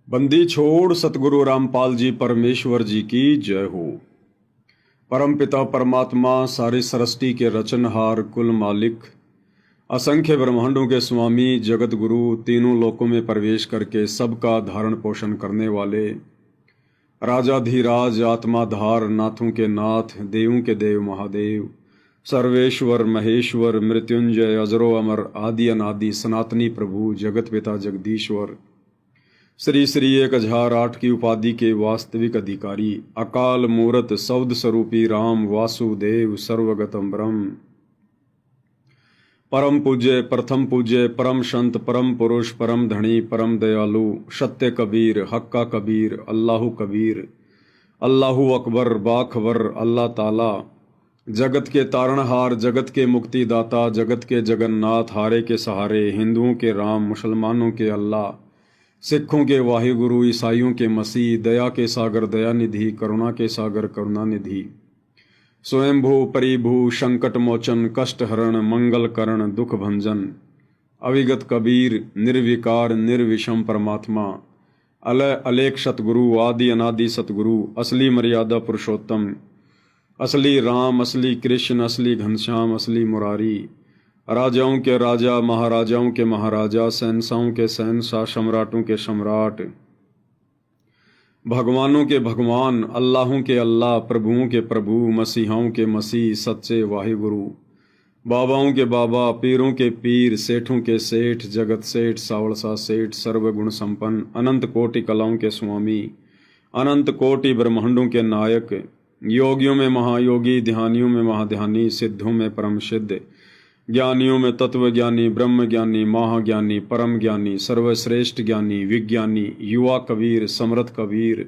बंदी छोड़ सतगुरु रामपाल जी परमेश्वर जी की जय हो। परम पिता परमात्मा सारी सृष्टि के रचनहार कुल मालिक असंख्य ब्रह्मांडों के स्वामी जगत गुरु तीनों लोकों में प्रवेश करके सबका धारण पोषण करने वाले राजाधिराज आत्माधार नाथों के नाथ देवों के देव महादेव सर्वेश्वर महेश्वर मृत्युंजय अजरो अमर आदि अनादि सनातनी प्रभु जगत पिता जगदीश्वर श्री श्री 1008 की उपाधि के वास्तविक अधिकारी अकाल मूरत सौद स्वरूपी राम वासुदेव सर्वगतम ब्रह्म परम पूज्य प्रथम पूज्य परम संत परम पुरुष परम धनी परम दयालु सत्य कबीर हक्का कबीर अल्लाहु कबीर अल्लाहु अकबर बाखबर अल्लाह ताला जगत के तारणहार जगत के मुक्तिदाता जगत के जगन्नाथ हारे के सहारे हिंदुओं के राम मुसलमानों के अल्लाह सिखों के वाहिगुरु ईसाइयों के मसीह दया के सागर दयानिधि करुणा के सागर करुणानिधि स्वयंभू परिभू संकट मोचन कष्ट हरण मंगल करण दुख भंजन अविगत कबीर निर्विकार निर्विषम परमात्मा अलय अलेख सतगुरु आदि अनादि सतगुरु असली मर्यादा पुरुषोत्तम असली राम असली कृष्ण असली घनश्याम असली मुरारी राजाओं के राजा महाराजाओं के महाराजा शहंशाहों के शहंशाह सम्राटों के सम्राट भगवानों के भगवान अल्लाहों के अल्लाह प्रभुओं के प्रभु मसीहाओं के मसीह सच्चे वाहिगुरु बाबाओं के बाबा पीरों के पीर सेठों के सेठ जगत सेठ सावड़सा सेठ सर्वगुण संपन्न अनंत कोटि कलाओं के स्वामी अनंत कोटि ब्रह्मांडों के नायक योगियों में महायोगी ध्यानियों में महाध्यानी सिद्धों में परम सिद्ध ज्ञानियों में तत्व ज्ञानी ब्रह्म ज्ञानी महाज्ञानी परम ज्ञानी सर्वश्रेष्ठ ज्ञानी विज्ञानी युवा कबीर समर्थ कबीर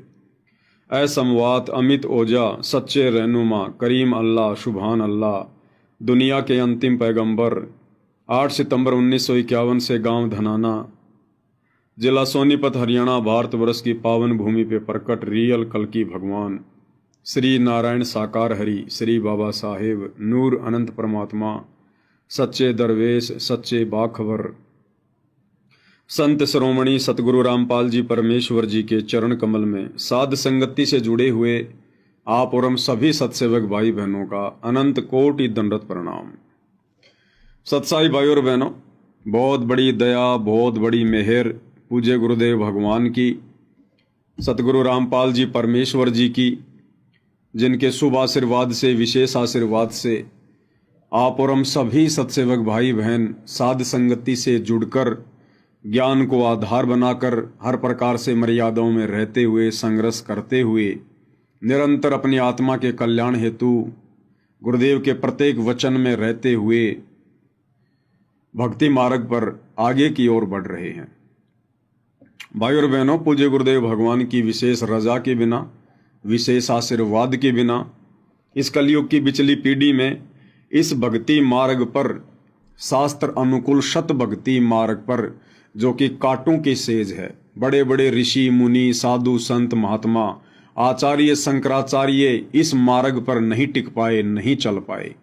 असमवात अमित ओजा सच्चे रहनुमा करीम अल्लाह शुभान अल्लाह दुनिया के अंतिम पैगंबर 8 सितंबर 1951 से गांव धनाना जिला सोनीपत हरियाणा भारतवर्ष की पावन भूमि पे प्रकट रियल कल्कि भगवान श्री नारायण साकार हरि श्री बाबा साहेब नूर अनंत परमात्मा सच्चे दरवेश सच्चे बाखबर संत श्रोमणी सतगुरु रामपाल जी परमेश्वर जी के चरण कमल में साध संगति से जुड़े हुए आप और हम सभी सत्सेवक भाई बहनों का अनंत कोटि दंडवत प्रणाम। सत्साई भाई और बहनों, बहुत बड़ी दया बहुत बड़ी मेहर पूज्य गुरुदेव भगवान की सतगुरु रामपाल जी परमेश्वर जी की, जिनके शुभ आशीर्वाद से विशेष आशीर्वाद से आप और हम सभी सत्सेवक भाई बहन साध संगति से जुड़कर ज्ञान को आधार बनाकर हर प्रकार से मर्यादाओं में रहते हुए संघर्ष करते हुए निरंतर अपनी आत्मा के कल्याण हेतु गुरुदेव के प्रत्येक वचन में रहते हुए भक्ति मार्ग पर आगे की ओर बढ़ रहे हैं। भाई और बहनों, पूज्य गुरुदेव भगवान की विशेष रजा के बिना विशेष आशीर्वाद के बिना इस कलयुग की बिचली पीढ़ी में इस भक्ति मार्ग पर शास्त्र अनुकूल शत भक्ति मार्ग पर जो कि कांटों की सेज है, बड़े बड़े ऋषि मुनि साधु संत महात्मा आचार्य शंकराचार्य इस मार्ग पर नहीं टिक पाए नहीं चल पाए।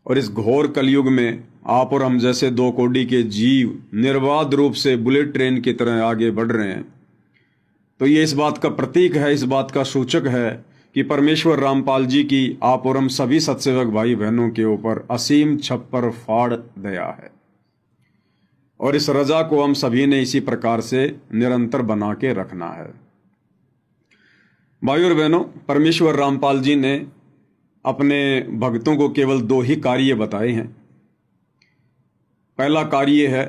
और इस घोर कलयुग में आप और हम जैसे दो कौड़ी के जीव निर्बाध रूप से बुलेट ट्रेन की तरह आगे बढ़ रहे हैं। तो ये इस बात का प्रतीक है, इस बात का सूचक है कि परमेश्वर रामपाल जी की आप और हम सभी सत्सेवक भाई बहनों के ऊपर असीम छप्पर फाड़ दया है। और इस रजा को हम सभी ने इसी प्रकार से निरंतर बना के रखना है। भाई और बहनों, परमेश्वर रामपाल जी ने अपने भक्तों को केवल 2 ही कार्य बताए हैं। पहला कार्य है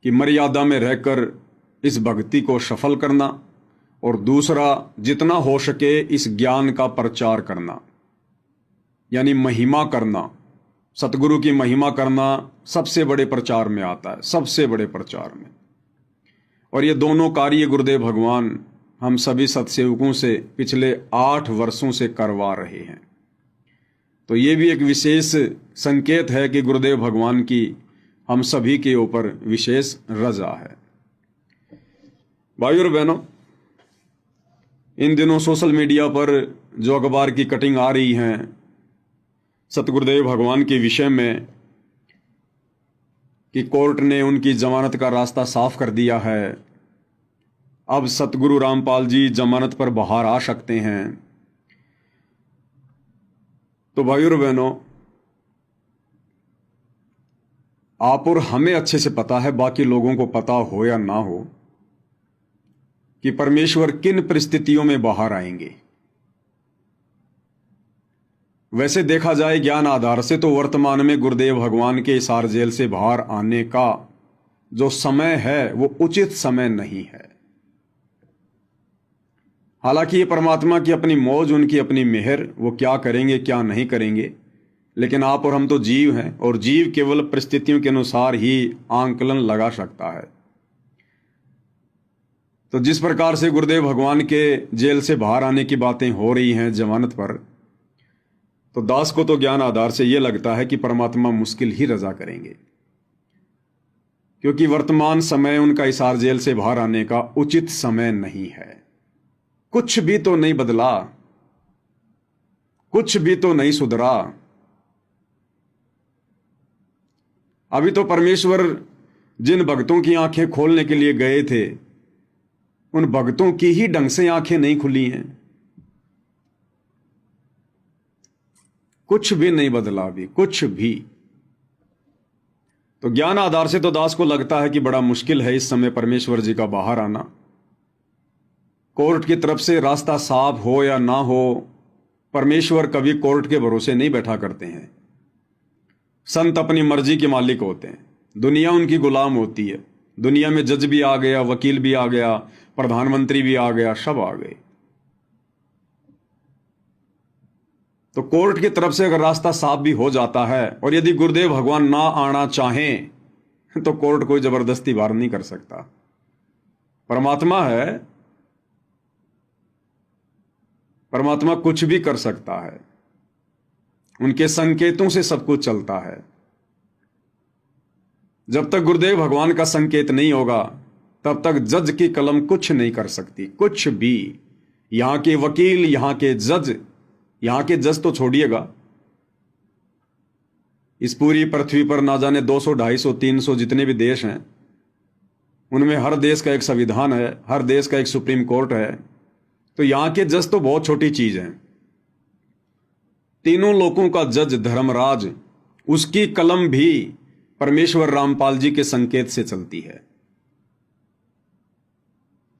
कि मर्यादा में रहकर इस भक्ति को सफल करना, और दूसरा जितना हो सके इस ज्ञान का प्रचार करना, यानी महिमा करना। सतगुरु की महिमा करना सबसे बड़े प्रचार में आता है, सबसे बड़े प्रचार में। और ये दोनों कार्य गुरुदेव भगवान हम सभी सत्सेवकों से पिछले 8 वर्षों से करवा रहे हैं। तो ये भी एक विशेष संकेत है कि गुरुदेव भगवान की हम सभी के ऊपर विशेष रजा है। भाई और बहनों, इन दिनों सोशल मीडिया पर जो अखबार की कटिंग आ रही हैं सतगुरुदेव भगवान के विषय में कि कोर्ट ने उनकी जमानत का रास्ता साफ कर दिया है, अब सतगुरु रामपाल जी जमानत पर बाहर आ सकते हैं। तो भाइयों और बहनों, आप और हमें अच्छे से पता है, बाकी लोगों को पता हो या ना हो, कि परमेश्वर किन परिस्थितियों में बाहर आएंगे। वैसे देखा जाए ज्ञान आधार से तो वर्तमान में गुरुदेव भगवान के हिसार जेल से बाहर आने का जो समय है वो उचित समय नहीं है। हालांकि ये परमात्मा की अपनी मौज, उनकी अपनी मेहर, वो क्या करेंगे क्या नहीं करेंगे, लेकिन आप और हम तो जीव हैं और जीव केवल परिस्थितियों के अनुसार ही आंकलन लगा सकता है। तो जिस प्रकार से गुरुदेव भगवान के जेल से बाहर आने की बातें हो रही हैं जमानत पर, तो दास को तो ज्ञान आधार से यह लगता है कि परमात्मा मुश्किल ही रजा करेंगे, क्योंकि वर्तमान समय उनका हिसार जेल से बाहर आने का उचित समय नहीं है। कुछ भी तो नहीं बदला, कुछ भी तो नहीं सुधरा। अभी तो परमेश्वर जिन भक्तों की आंखें खोलने के लिए गए थे, उन भक्तों की ही ढंग से आंखें नहीं खुली हैं। कुछ भी नहीं बदला अभी, कुछ भी। तो ज्ञान आधार से तो दास को लगता है कि बड़ा मुश्किल है इस समय परमेश्वर जी का बाहर आना। कोर्ट की तरफ से रास्ता साफ हो या ना हो, परमेश्वर कभी कोर्ट के भरोसे नहीं बैठा करते हैं। संत अपनी मर्जी के मालिक होते हैं, दुनिया उनकी गुलाम होती है। दुनिया में जज भी आ गया, वकील भी आ गया, प्रधानमंत्री भी आ गया, सब आ गए। तो कोर्ट की तरफ से अगर रास्ता साफ भी हो जाता है, और यदि गुरुदेव भगवान ना आना चाहें, तो कोर्ट कोई जबरदस्ती बाहर नहीं कर सकता। परमात्मा है, परमात्मा कुछ भी कर सकता है, उनके संकेतों से सब कुछ चलता है। जब तक गुरुदेव भगवान का संकेत नहीं होगा, तब तक जज की कलम कुछ नहीं कर सकती, कुछ भी। यहां के वकील, यहां के जज, यहां के जज तो छोड़िएगा, इस पूरी पृथ्वी पर ना जाने 200, 250, 300 जितने भी देश हैं, उनमें हर देश का एक संविधान है, हर देश का एक सुप्रीम कोर्ट है। तो यहां के जज तो बहुत छोटी चीज हैं। तीनों लोगों का जज धर्मराज, उसकी कलम भी परमेश्वर रामपाल जी के संकेत से चलती है।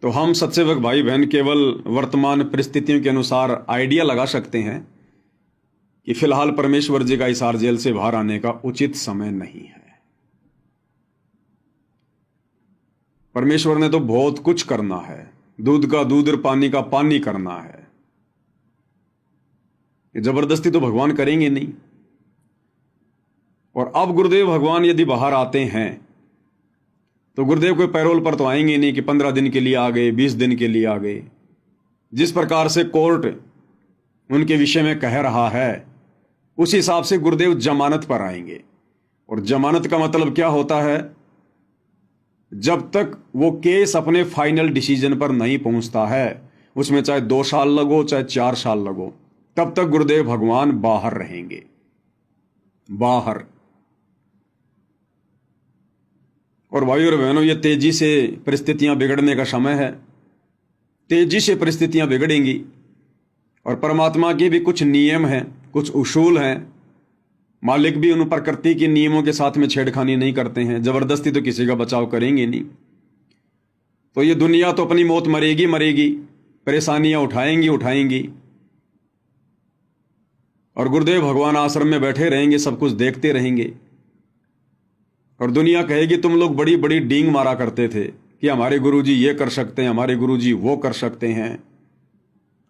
तो हम सत्सेवक भाई बहन केवल वर्तमान परिस्थितियों के अनुसार आइडिया लगा सकते हैं कि फिलहाल परमेश्वर जी का हिसार जेल से बाहर आने का उचित समय नहीं है। परमेश्वर ने तो बहुत कुछ करना है, दूध का दूध और पानी का पानी करना है। ये जबरदस्ती तो भगवान करेंगे नहीं। और अब गुरुदेव भगवान यदि बाहर आते हैं, तो गुरुदेव कोई पैरोल पर तो आएंगे नहीं कि 15 दिन के लिए आ गए, 20 दिन के लिए आ गए। जिस प्रकार से कोर्ट उनके विषय में कह रहा है, उस हिसाब से गुरुदेव जमानत पर आएंगे। और जमानत का मतलब क्या होता है? जब तक वो केस अपने फाइनल डिसीजन पर नहीं पहुंचता है, उसमें चाहे 2 साल लगो चाहे 4 साल लगो, तब तक गुरुदेव भगवान बाहर रहेंगे, बाहर। और भाइयों और बहनों, ये तेजी से परिस्थितियां बिगड़ने का समय है। तेजी से परिस्थितियां बिगड़ेंगी, और परमात्मा के भी कुछ नियम हैं, कुछ उसूल हैं। मालिक भी उन प्रकृति के नियमों के साथ में छेड़खानी नहीं करते हैं, जबरदस्ती तो किसी का बचाव करेंगे नहीं। तो ये दुनिया तो अपनी मौत मरेगी मरेगी, परेशानियां उठाएंगी उठाएंगी, और गुरुदेव भगवान आश्रम में बैठे रहेंगे, सब कुछ देखते रहेंगे। और दुनिया कहेगी तुम लोग बड़ी बड़ी डींग मारा करते थे कि हमारे गुरुजी ये कर सकते हैं, हमारे गुरुजी वो कर सकते हैं।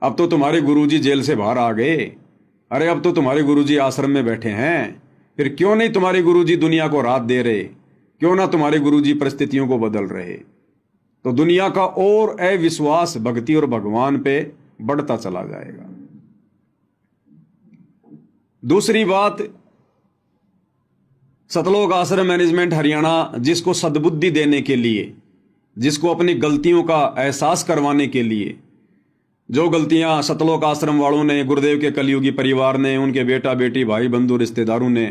अब तो तुम्हारे गुरुजी जेल से बाहर आ गए, अरे अब तो तुम्हारे गुरुजी आश्रम में बैठे हैं, फिर क्यों नहीं तुम्हारे गुरुजी दुनिया को राहत दे रहे? क्यों ना तुम्हारे गुरुजी परिस्थितियों को बदल रहे? तो दुनिया का और अविश्वास भक्ति और भगवान पे बढ़ता चला जाएगा। दूसरी बात, सतलोक आश्रम मैनेजमेंट हरियाणा जिसको सद्बुद्धि देने के लिए, जिसको अपनी गलतियों का एहसास करवाने के लिए, जो गलतियां सतलोक आश्रम वालों ने, गुरुदेव के कलयुगी परिवार ने, उनके बेटा बेटी भाई बंधु रिश्तेदारों ने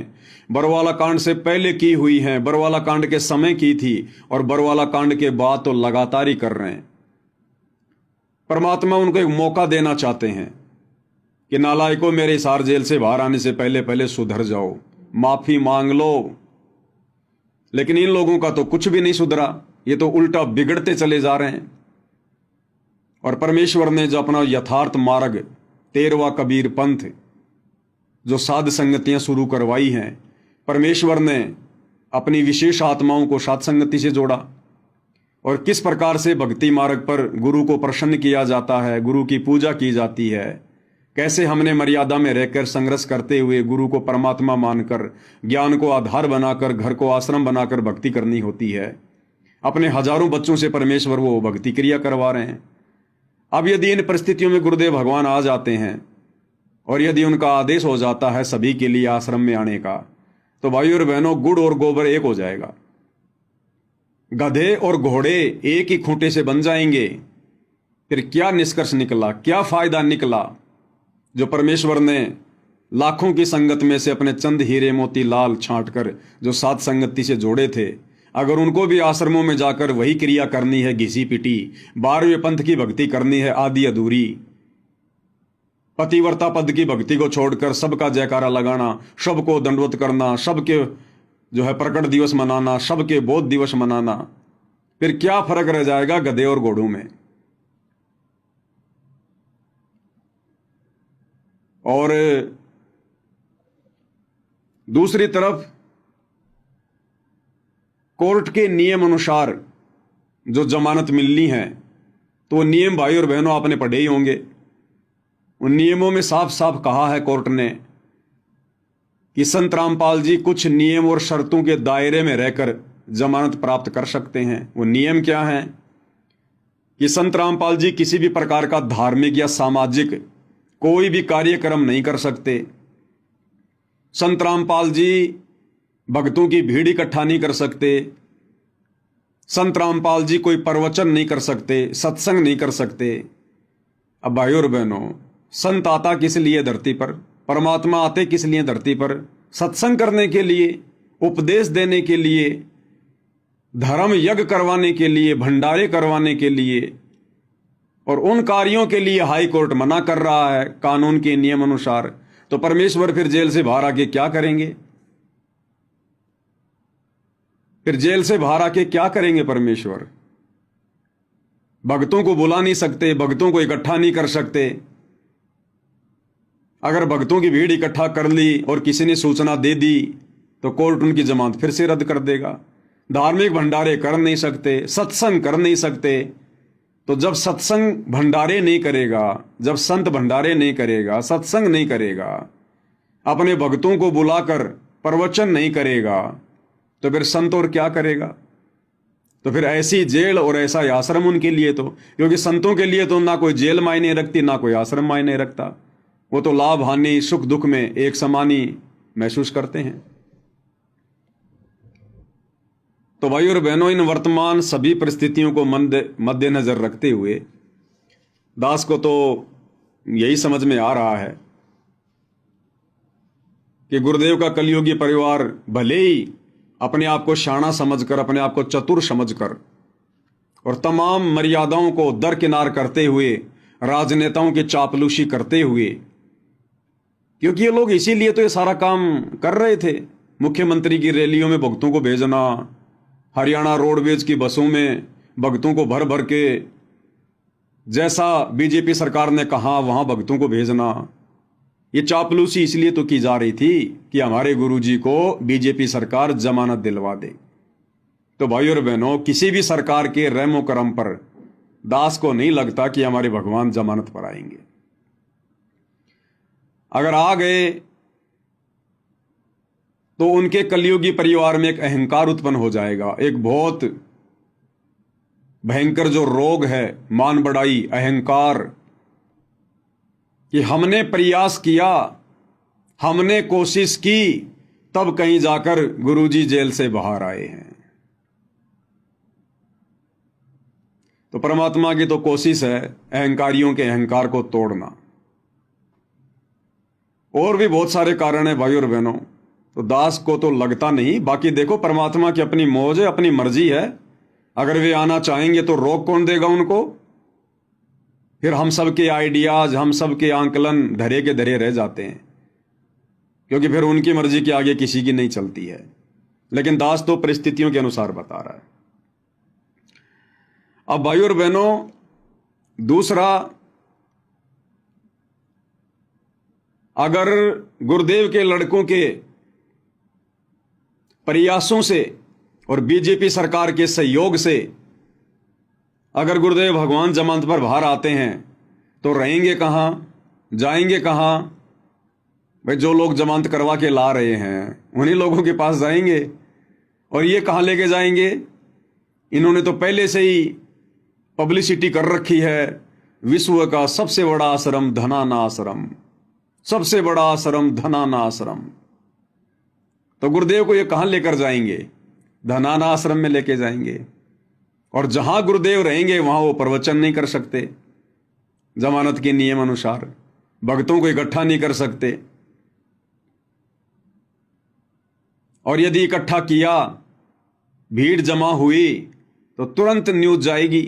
बरवाला कांड से पहले की हुई हैं, बरवाला कांड के समय की थी और बरवाला कांड के बाद तो लगातार ही कर रहे हैं। परमात्मा उनको एक मौका देना चाहते हैं कि नालायकों, मेरे हिसार जेल से बाहर आने से पहले पहले सुधर जाओ, माफी मांग लो। लेकिन इन लोगों का तो कुछ भी नहीं सुधरा, ये तो उल्टा बिगड़ते चले जा रहे हैं। और परमेश्वर ने जो अपना यथार्थ मार्ग 13वां कबीर पंथ, जो साध संगतियां शुरू करवाई हैं, परमेश्वर ने अपनी विशेष आत्माओं को साध संगति से जोड़ा। और किस प्रकार से भक्ति मार्ग पर गुरु को प्रसन्न किया जाता है, गुरु की पूजा की जाती है, कैसे हमने मर्यादा में रहकर संघर्ष करते हुए गुरु को परमात्मा मानकर, ज्ञान को आधार बनाकर, घर को आश्रम बनाकर भक्ति करनी होती है। अपने हजारों बच्चों से परमेश्वर वो भक्ति क्रिया करवा रहे हैं। अब यदि इन परिस्थितियों में गुरुदेव भगवान आ जाते हैं और यदि उनका आदेश हो जाता है सभी के लिए आश्रम में आने का, तो भाइयों और बहनों, गुड़ और गोबर एक हो जाएगा। गधे और घोड़े एक ही खूंटे से बन जाएंगे। फिर क्या निष्कर्ष निकला, क्या फायदा निकला? जो परमेश्वर ने लाखों की संगत में से अपने चंद हीरे मोती लाल छांट कर जो साध संगति से जोड़े थे, अगर उनको भी आश्रमों में जाकर वही क्रिया करनी है, घिसी पिटी 12वें पंथ की भक्ति करनी है, आधी अधूरी पतिव्रता पद की भक्ति को छोड़कर सबका जयकारा लगाना, सबको दंडवत करना, सबके जो है प्रकट दिवस मनाना, सबके बोध दिवस मनाना, फिर क्या फर्क रह जाएगा गधे और घोड़ों में? और दूसरी तरफ कोर्ट के नियम अनुसार जो जमानत मिलनी है, तो वो नियम भाई और बहनों आपने पढ़े ही होंगे। उन नियमों में साफ साफ कहा है कोर्ट ने कि संत रामपाल जी कुछ नियम और शर्तों के दायरे में रहकर जमानत प्राप्त कर सकते हैं। वो नियम क्या है कि संत रामपाल जी किसी भी प्रकार का धार्मिक या सामाजिक कोई भी कार्यक्रम नहीं कर सकते। संत रामपाल जी भक्तों की भीड़ इकट्ठा नहीं कर सकते। संत रामपाल जी कोई प्रवचन नहीं कर सकते, सत्संग नहीं कर सकते। अब भाइयों और बहनों, संत आता किस लिए धरती पर? परमात्मा आते किस लिए धरती पर? सत्संग करने के लिए, उपदेश देने के लिए, धर्म यज्ञ करवाने के लिए, भंडारे करवाने के लिए। और उन कार्यों के लिए हाई कोर्ट मना कर रहा है कानून के नियम अनुसार। तो परमेश्वर फिर जेल से बाहर आके क्या करेंगे? फिर जेल से बाहर आके क्या करेंगे परमेश्वर? भक्तों को बुला नहीं सकते, भक्तों को इकट्ठा नहीं कर सकते। अगर भक्तों की भीड़ इकट्ठा कर ली और किसी ने सूचना दे दी तो कोर्ट उनकी जमानत फिर से रद्द कर देगा। धार्मिक भंडारे कर नहीं सकते, सत्संग कर नहीं सकते। तो जब सत्संग भंडारे नहीं करेगा, जब संत भंडारे नहीं करेगा, सत्संग नहीं करेगा, अपने भक्तों को बुलाकर प्रवचन नहीं करेगा, तो फिर संत और क्या करेगा? तो फिर ऐसी जेल और ऐसा आश्रम उनके लिए, तो क्योंकि संतों के लिए तो ना कोई जेल मायने रखती, ना कोई आश्रम मायने रखता। वो तो लाभ हानि सुख दुख में एक समान ही महसूस करते हैं। तो भाई और बहनों, इन वर्तमान सभी परिस्थितियों को मद्देनजर रखते हुए दास को तो यही समझ में आ रहा है कि गुरुदेव का कलियुगी परिवार भले ही अपने आप को शाना समझकर, अपने आप को चतुर समझकर और तमाम मर्यादाओं को दरकिनार करते हुए, राजनेताओं की चापलूसी करते हुए, क्योंकि ये लोग इसीलिए तो ये सारा काम कर रहे थे। मुख्यमंत्री की रैलियों में भक्तों को भेजना, हरियाणा रोडवेज की बसों में भक्तों को भर भर के जैसा बीजेपी सरकार ने कहा वहां भक्तों को भेजना, ये चापलूसी इसलिए तो की जा रही थी कि हमारे गुरुजी को बीजेपी सरकार जमानत दिलवा दे। तो भाई और बहनों, किसी भी सरकार के रहमो करम पर दास को नहीं लगता कि हमारे भगवान जमानत पर आएंगे। अगर आ गए तो उनके कलियुगी परिवार में एक अहंकार उत्पन्न हो जाएगा, एक बहुत भयंकर जो रोग है, मान बढ़ाई, अहंकार, कि हमने प्रयास किया, हमने कोशिश की, तब कहीं जाकर गुरुजी जेल से बाहर आए हैं। तो परमात्मा की तो कोशिश है अहंकारियों के अहंकार को तोड़ना। और भी बहुत सारे कारण है भाई और बहनों, तो दास को तो लगता नहीं। बाकी देखो, परमात्मा की अपनी मौज है, अपनी मर्जी है। अगर वे आना चाहेंगे तो रोक कौन देगा उनको? फिर हम सब के आइडियाज, हम सब के आंकलन धरे के धरे रह जाते हैं, क्योंकि फिर उनकी मर्जी के आगे किसी की नहीं चलती है। लेकिन दास तो परिस्थितियों के अनुसार बता रहा है। अब भाइयों और बहनों, दूसरा, अगर गुरुदेव के लड़कों के प्रयासों से और बीजेपी सरकार के सहयोग से अगर गुरुदेव भगवान जमानत पर बाहर आते हैं तो रहेंगे कहां, जाएंगे कहां? भाई जो लोग जमानत करवा के ला रहे हैं उन्हीं लोगों के पास जाएंगे। और ये कहां लेके जाएंगे? इन्होंने तो पहले से ही पब्लिसिटी कर रखी है, विश्व का सबसे बड़ा आश्रम धनाना आश्रम, सबसे बड़ा आश्रम धनाना आश्रम। तो गुरुदेव को ये कहां लेकर जाएंगे? धनाना आश्रम में लेके जाएंगे। और जहां गुरुदेव रहेंगे वहां वो प्रवचन नहीं कर सकते, जमानत के नियम अनुसार भक्तों को इकट्ठा नहीं कर सकते। और यदि इकट्ठा किया, भीड़ जमा हुई, तो तुरंत न्यूज जाएगी,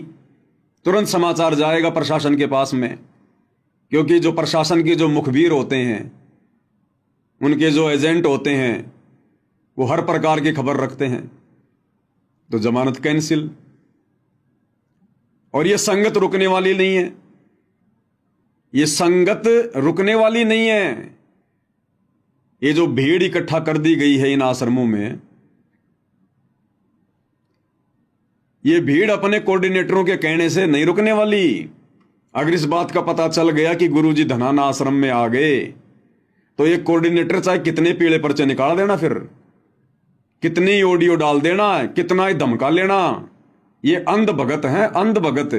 तुरंत समाचार जाएगा प्रशासन के पास में, क्योंकि जो प्रशासन के जो मुखबिर होते हैं, उनके जो एजेंट होते हैं, वो हर प्रकार की खबर रखते हैं। तो जमानत कैंसिल। और ये संगत रुकने वाली नहीं है, ये संगत रुकने वाली नहीं है। ये जो भीड़ इकट्ठा कर दी गई है इन आश्रमों में, ये भीड़ अपने कोऑर्डिनेटरों के कहने से नहीं रुकने वाली। अगर इस बात का पता चल गया कि गुरुजी धनाना आश्रम में आ गए, तो ये कोऑर्डिनेटर चाहे कितने पीले पर्चे निकाल देना, फिर कितनी ऑडियो डाल देना, कितना ही धमका लेना, ये अंध भगत हैं, अंध भगत।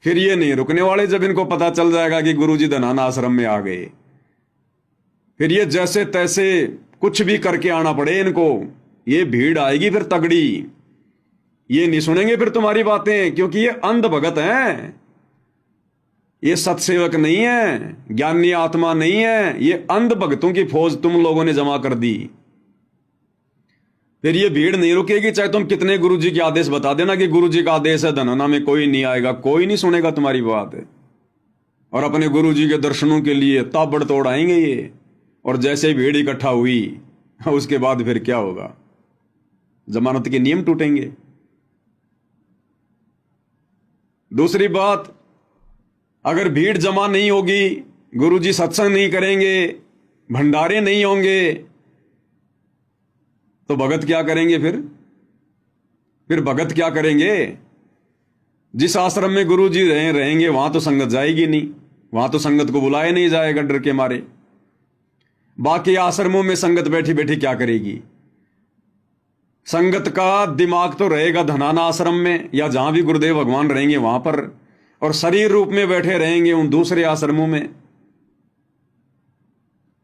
फिर ये नहीं रुकने वाले जब इनको पता चल जाएगा कि गुरुजी धनाना आश्रम में आ गए। फिर ये जैसे तैसे कुछ भी करके आना पड़े इनको, ये भीड़ आएगी फिर तगड़ी। ये नहीं सुनेंगे फिर तुम्हारी बातें, क्योंकि ये अंध भगत हैं, ये सत्सेवक नहीं है, ज्ञानी आत्मा नहीं है, ये अंध भगतों की फौज तुम लोगों ने जमा कर दी। फिर ये भीड़ नहीं रुकेगी, चाहे तुम कितने गुरुजी के आदेश बता देना कि गुरुजी का आदेश है धनाना में कोई नहीं आएगा, कोई नहीं सुनेगा तुम्हारी बात। और अपने गुरुजी के दर्शनों के लिए ताबड़तोड़ आएंगे ये। और जैसे भीड़ इकट्ठा हुई, उसके बाद फिर क्या होगा? जमानत के नियम टूटेंगे। दूसरी बात, अगर भीड़ जमा नहीं होगी, गुरुजी सत्संग नहीं करेंगे, भंडारे नहीं होंगे, तो भगत क्या करेंगे? फिर भगत क्या करेंगे? जिस आश्रम में गुरुजी रहेंगे वहां तो संगत जाएगी नहीं, वहां तो संगत को बुलाया नहीं जाएगा डर के मारे। बाकी आश्रमों में संगत बैठी बैठी क्या करेगी? संगत का दिमाग तो रहेगा धनाना आश्रम में या जहां भी गुरुदेव भगवान रहेंगे वहां पर, और शरीर रूप में बैठे रहेंगे उन दूसरे आश्रमों में।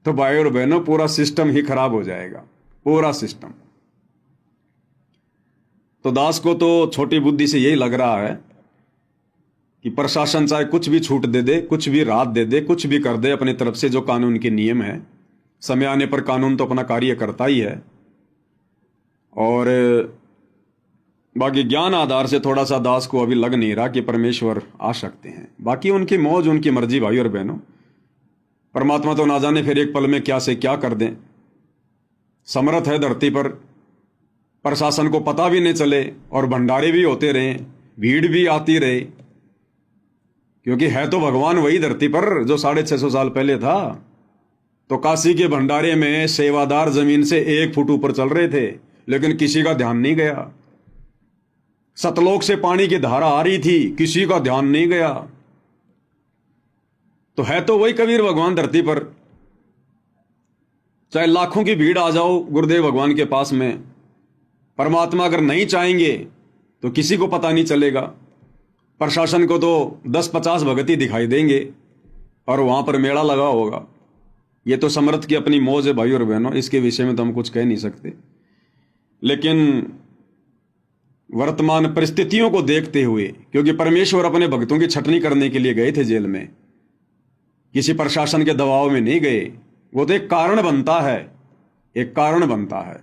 तो भाई और बहनों, पूरा सिस्टम ही खराब हो जाएगा, पूरा सिस्टम। तो दास को तो छोटी बुद्धि से यही लग रहा है कि प्रशासन चाहे कुछ भी छूट दे दे, कुछ भी राहत दे दे, कुछ भी कर दे अपनी तरफ से, जो कानून के नियम है, समय आने पर कानून तो अपना कार्य करता ही है। और बाकी ज्ञान आधार से थोड़ा सा दास को अभी लग नहीं रहा कि परमेश्वर आ सकते हैं। बाकी उनकी मौज, उनकी मर्जी भाई और बहनों। परमात्मा तो ना जाने फिर एक पल में क्या से क्या कर दें। समर्थ है धरती पर, प्रशासन को पता भी नहीं चले और भंडारे भी होते रहे, भीड़ भी आती रहे, क्योंकि है तो भगवान वही धरती पर जो 650 साल पहले था। तो काशी के भंडारे में सेवादार जमीन से 1 फुट ऊपर चल रहे थे, लेकिन किसी का ध्यान नहीं गया। सतलोक से पानी की धारा आ रही थी, किसी का ध्यान नहीं गया। तो है तो वही कबीर भगवान धरती पर। चाहे लाखों की भीड़ आ जाओ गुरुदेव भगवान के पास में, परमात्मा अगर नहीं चाहेंगे तो किसी को पता नहीं चलेगा। प्रशासन को तो 10-50 भगत ही दिखाई देंगे और वहां पर मेला लगा होगा। ये तो समर्थ की अपनी मौज है भाई और बहनों, इसके विषय में तो हम कुछ कह नहीं सकते। लेकिन वर्तमान परिस्थितियों को देखते हुए, क्योंकि परमेश्वर अपने भक्तों की छटनी करने के लिए गए थे जेल में, किसी प्रशासन के दबाव में नहीं गए। वो तो एक कारण बनता है, एक कारण बनता है।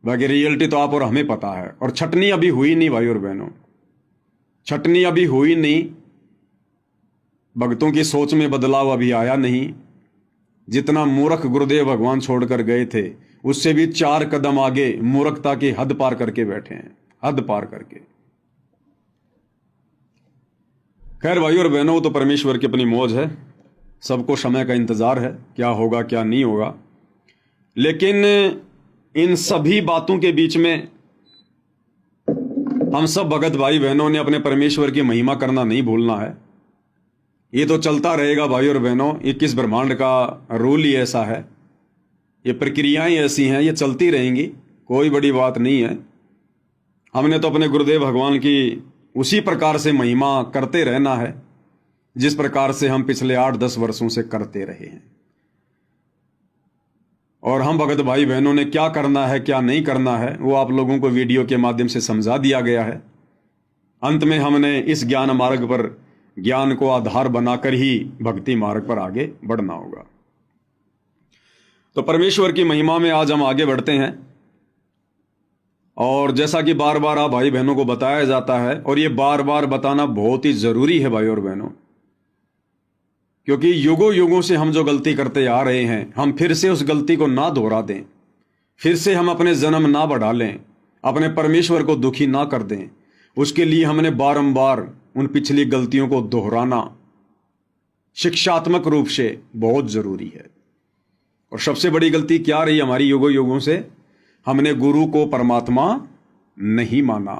बाकी रियलिटी तो आप और हमें पता है। और छटनी अभी हुई नहीं भाई और बहनों, छटनी अभी हुई नहीं। भक्तों की सोच में बदलाव अभी आया नहीं। जितना मूर्ख गुरुदेव भगवान छोड़कर गए थे उससे भी 4 कदम आगे मूर्खता की हद पार करके बैठे हैं, हद पार करके। खैर भाई और बहनों, तो परमेश्वर की अपनी मौज है, सबको समय का इंतजार है, क्या होगा क्या नहीं होगा। लेकिन इन सभी बातों के बीच में हम सब भगत भाई बहनों ने अपने परमेश्वर की महिमा करना नहीं भूलना है। ये तो चलता रहेगा भाई और बहनों, 21 ब्रह्मांड का रूल ही ऐसा है, ये प्रक्रियाएं ऐसी हैं, ये चलती रहेंगी, कोई बड़ी बात नहीं है। हमने तो अपने गुरुदेव भगवान की उसी प्रकार से महिमा करते रहना है जिस प्रकार से हम पिछले 8-10 वर्षों से करते रहे हैं। और हम भगत भाई बहनों ने क्या करना है क्या नहीं करना है वो आप लोगों को वीडियो के माध्यम से समझा दिया गया है। अंत में हमने इस ज्ञान मार्ग पर, ज्ञान को आधार बनाकर ही भक्ति मार्ग पर आगे बढ़ना होगा। तो परमेश्वर की महिमा में आज हम आगे बढ़ते हैं। और जैसा कि बार बार आप भाई बहनों को बताया जाता है, और ये बार बार बताना बहुत ही जरूरी है भाई और बहनों, क्योंकि युगों युगों से हम जो गलती करते आ रहे हैं, हम फिर से उस गलती को ना दोहरा दें, फिर से हम अपने जन्म ना बढ़ा लें, अपने परमेश्वर को दुखी ना कर दें, उसके लिए हमने बारंबार उन पिछली गलतियों को दोहराना शिक्षात्मक रूप से बहुत जरूरी है। और सबसे बड़ी गलती क्या रही हमारी युगों युगों से? हमने गुरु को परमात्मा नहीं माना,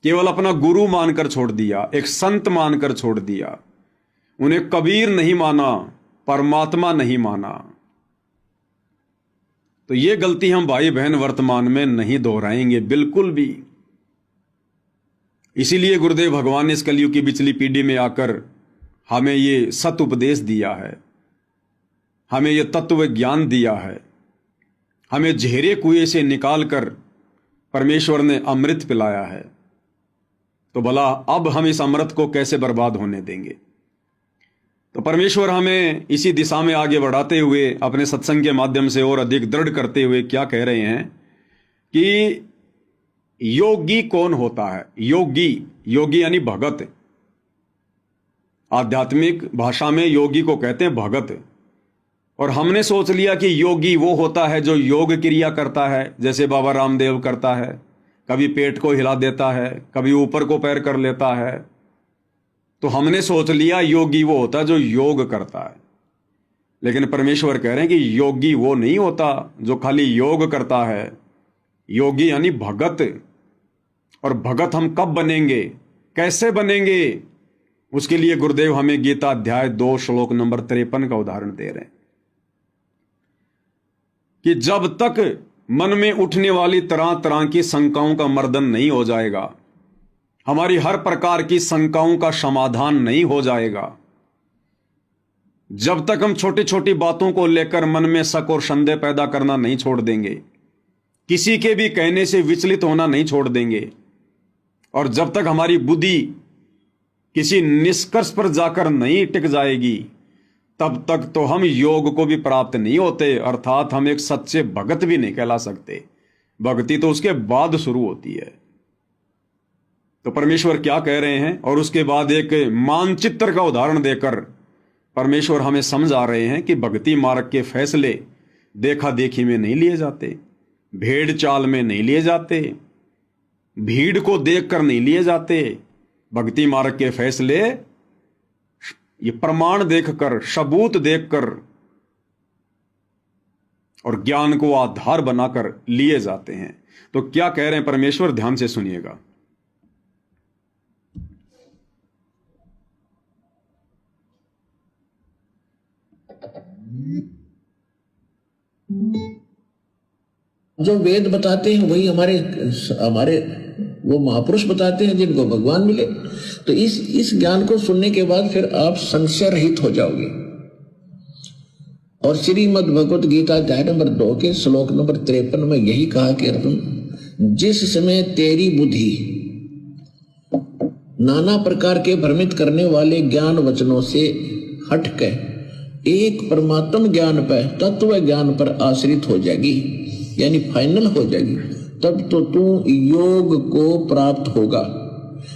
केवल अपना गुरु मानकर छोड़ दिया, एक संत मानकर छोड़ दिया, उन्हें कबीर नहीं माना, परमात्मा नहीं माना। तो ये गलती हम भाई बहन वर्तमान में नहीं दोहराएंगे बिल्कुल भी। इसीलिए गुरुदेव भगवान ने इस कलयुग की पिछली पीढ़ी में आकर हमें ये सत उपदेश दिया है, हमें ये तत्व ज्ञान दिया है, हमें झेरे कुएं से निकालकर परमेश्वर ने अमृत पिलाया है। तो भला अब हम इस अमृत को कैसे बर्बाद होने देंगे? तो परमेश्वर हमें इसी दिशा में आगे बढ़ाते हुए अपने सत्संग के माध्यम से और अधिक दृढ़ करते हुए क्या कह रहे हैं कि योगी कौन होता है? योगी, योगी यानी भगत। आध्यात्मिक भाषा में योगी को कहते हैं भगत। और हमने सोच लिया कि योगी वो होता है जो योग क्रिया करता है, जैसे बाबा रामदेव करता है, कभी पेट को हिला देता है, कभी ऊपर को पैर कर लेता है। तो हमने सोच लिया योगी वो होता है जो योग करता है। लेकिन परमेश्वर कह रहे हैं कि योगी वो नहीं होता जो खाली योग करता है, योगी यानी भगत। और भगत हम कब बनेंगे, कैसे बनेंगे? उसके लिए गुरुदेव हमें गीता अध्याय 2 श्लोक नंबर 53 का उदाहरण दे रहे हैं कि जब तक मन में उठने वाली तरह तरह की शंकाओं का मर्दन नहीं हो जाएगा, हमारी हर प्रकार की शंकाओं का समाधान नहीं हो जाएगा, जब तक हम छोटी छोटी बातों को लेकर मन में शक और संदेह पैदा करना नहीं छोड़ देंगे, किसी के भी कहने से विचलित होना नहीं छोड़ देंगे, और जब तक हमारी बुद्धि किसी निष्कर्ष पर जाकर नहीं टिक जाएगी, तब तक तो हम योग को भी प्राप्त नहीं होते, अर्थात हम एक सच्चे भगत भी नहीं कहला सकते। भक्ति तो उसके बाद शुरू होती है। तो परमेश्वर क्या कह रहे हैं, और उसके बाद एक मानचित्र का उदाहरण देकर परमेश्वर हमें समझा रहे हैं कि भक्ति मार्ग के फैसले देखा देखी में नहीं लिए जाते, भेड़ चाल में नहीं लिए जाते, भीड़ को देखकर नहीं लिए जाते। भक्ति मार्ग के फैसले ये प्रमाण देखकर, सबूत देखकर और ज्ञान को आधार बनाकर लिए जाते हैं। तो क्या कह रहे हैं परमेश्वर, ध्यान से सुनिएगा। जो वेद बताते हैं वही हमारे वो महापुरुष बताते हैं जिनको भगवान मिले। तो इस ज्ञान को सुनने के बाद फिर आप संशय रहित हो जाओगे। और श्रीमद् भगवत गीता अध्याय नंबर 2 के श्लोक नंबर 53 में यही कहा कि अर्जुन, जिस समय तेरी बुद्धि नाना प्रकार के भ्रमित करने वाले ज्ञान वचनों से हटकर एक परमात्म ज्ञान पर, तत्व ज्ञान पर आश्रित हो जाएगी, यानी फाइनल हो जाएगी, तब तो तू योग को प्राप्त होगा।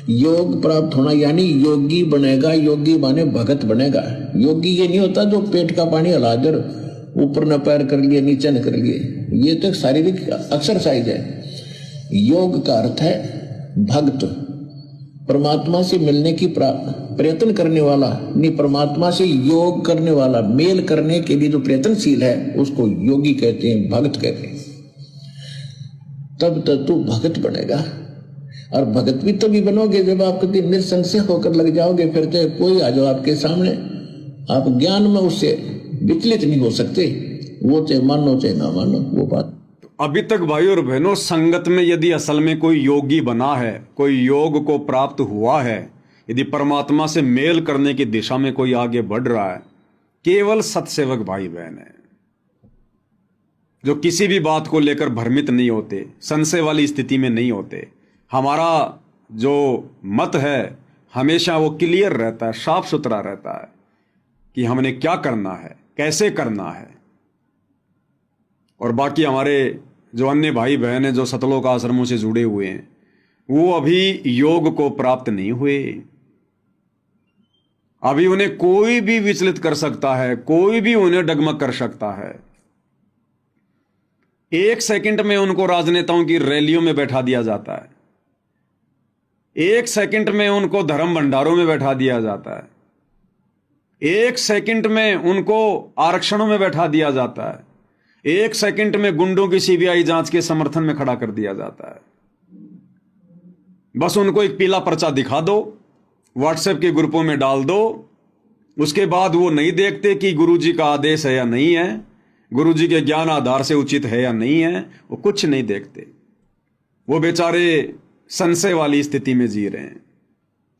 योग प्राप्त होना यानी योगी बनेगा, योगी माने भगत बनेगा। योगी ये नहीं होता जो पेट का पानी हिला कर ऊपर न पैर कर लिए नीचे न कर लिए, ये तो एक शारीरिक एक्सरसाइज है। योग का अर्थ है भक्त, परमात्मा से मिलने की प्रयत्न करने वाला, नहीं परमात्मा से योग करने वाला, मेल करने के लिए जो प्रयत्नशील है उसको योगी कहते हैं, भक्त कहते हैं। तब तक तू भगत बनेगा, और भगत भी तभी बनोगे जब आप कभी निसंशय होकर लग जाओगे। फिर तो कोई आ जाओ आपके सामने, आप ज्ञान में उससे विचलित नहीं हो सकते, वो चाहे मानो चाहे ना मानो वो बात। अभी तक भाई और बहनों, संगत में यदि असल में कोई योगी बना है, कोई योग को प्राप्त हुआ है, यदि परमात्मा से मेल करने की दिशा में कोई आगे बढ़ रहा है, केवल सत्सेवक भाई बहन है जो किसी भी बात को लेकर भ्रमित नहीं होते, संशय वाली स्थिति में नहीं होते। हमारा जो मत है हमेशा वो क्लियर रहता है, साफ सुथरा रहता है कि हमने क्या करना है, कैसे करना है। और बाकी हमारे जो अन्य भाई बहन हैं जो सतलोक आश्रमों से जुड़े हुए हैं, वो अभी योग को प्राप्त नहीं हुए। अभी उन्हें कोई भी विचलित कर सकता है, कोई भी उन्हें डगमग कर सकता है। एक सेकंड में उनको राजनेताओं की रैलियों में बैठा दिया जाता है, एक सेकंड में उनको धर्म भंडारों में बैठा दिया जाता है, एक सेकंड में उनको आरक्षणों में बैठा दिया जाता है, एक सेकंड में गुंडों की सीबीआई जांच के समर्थन में खड़ा कर दिया जाता है। बस उनको एक पीला पर्चा दिखा दो, व्हाट्सएप के ग्रुपों में डाल दो, उसके बाद वो नहीं देखते कि गुरुजी का आदेश है या नहीं है, गुरुजी के ज्ञान आधार से उचित है या नहीं है, वो कुछ नहीं देखते। वो बेचारे संशय वाली स्थिति में जी रहे हैं,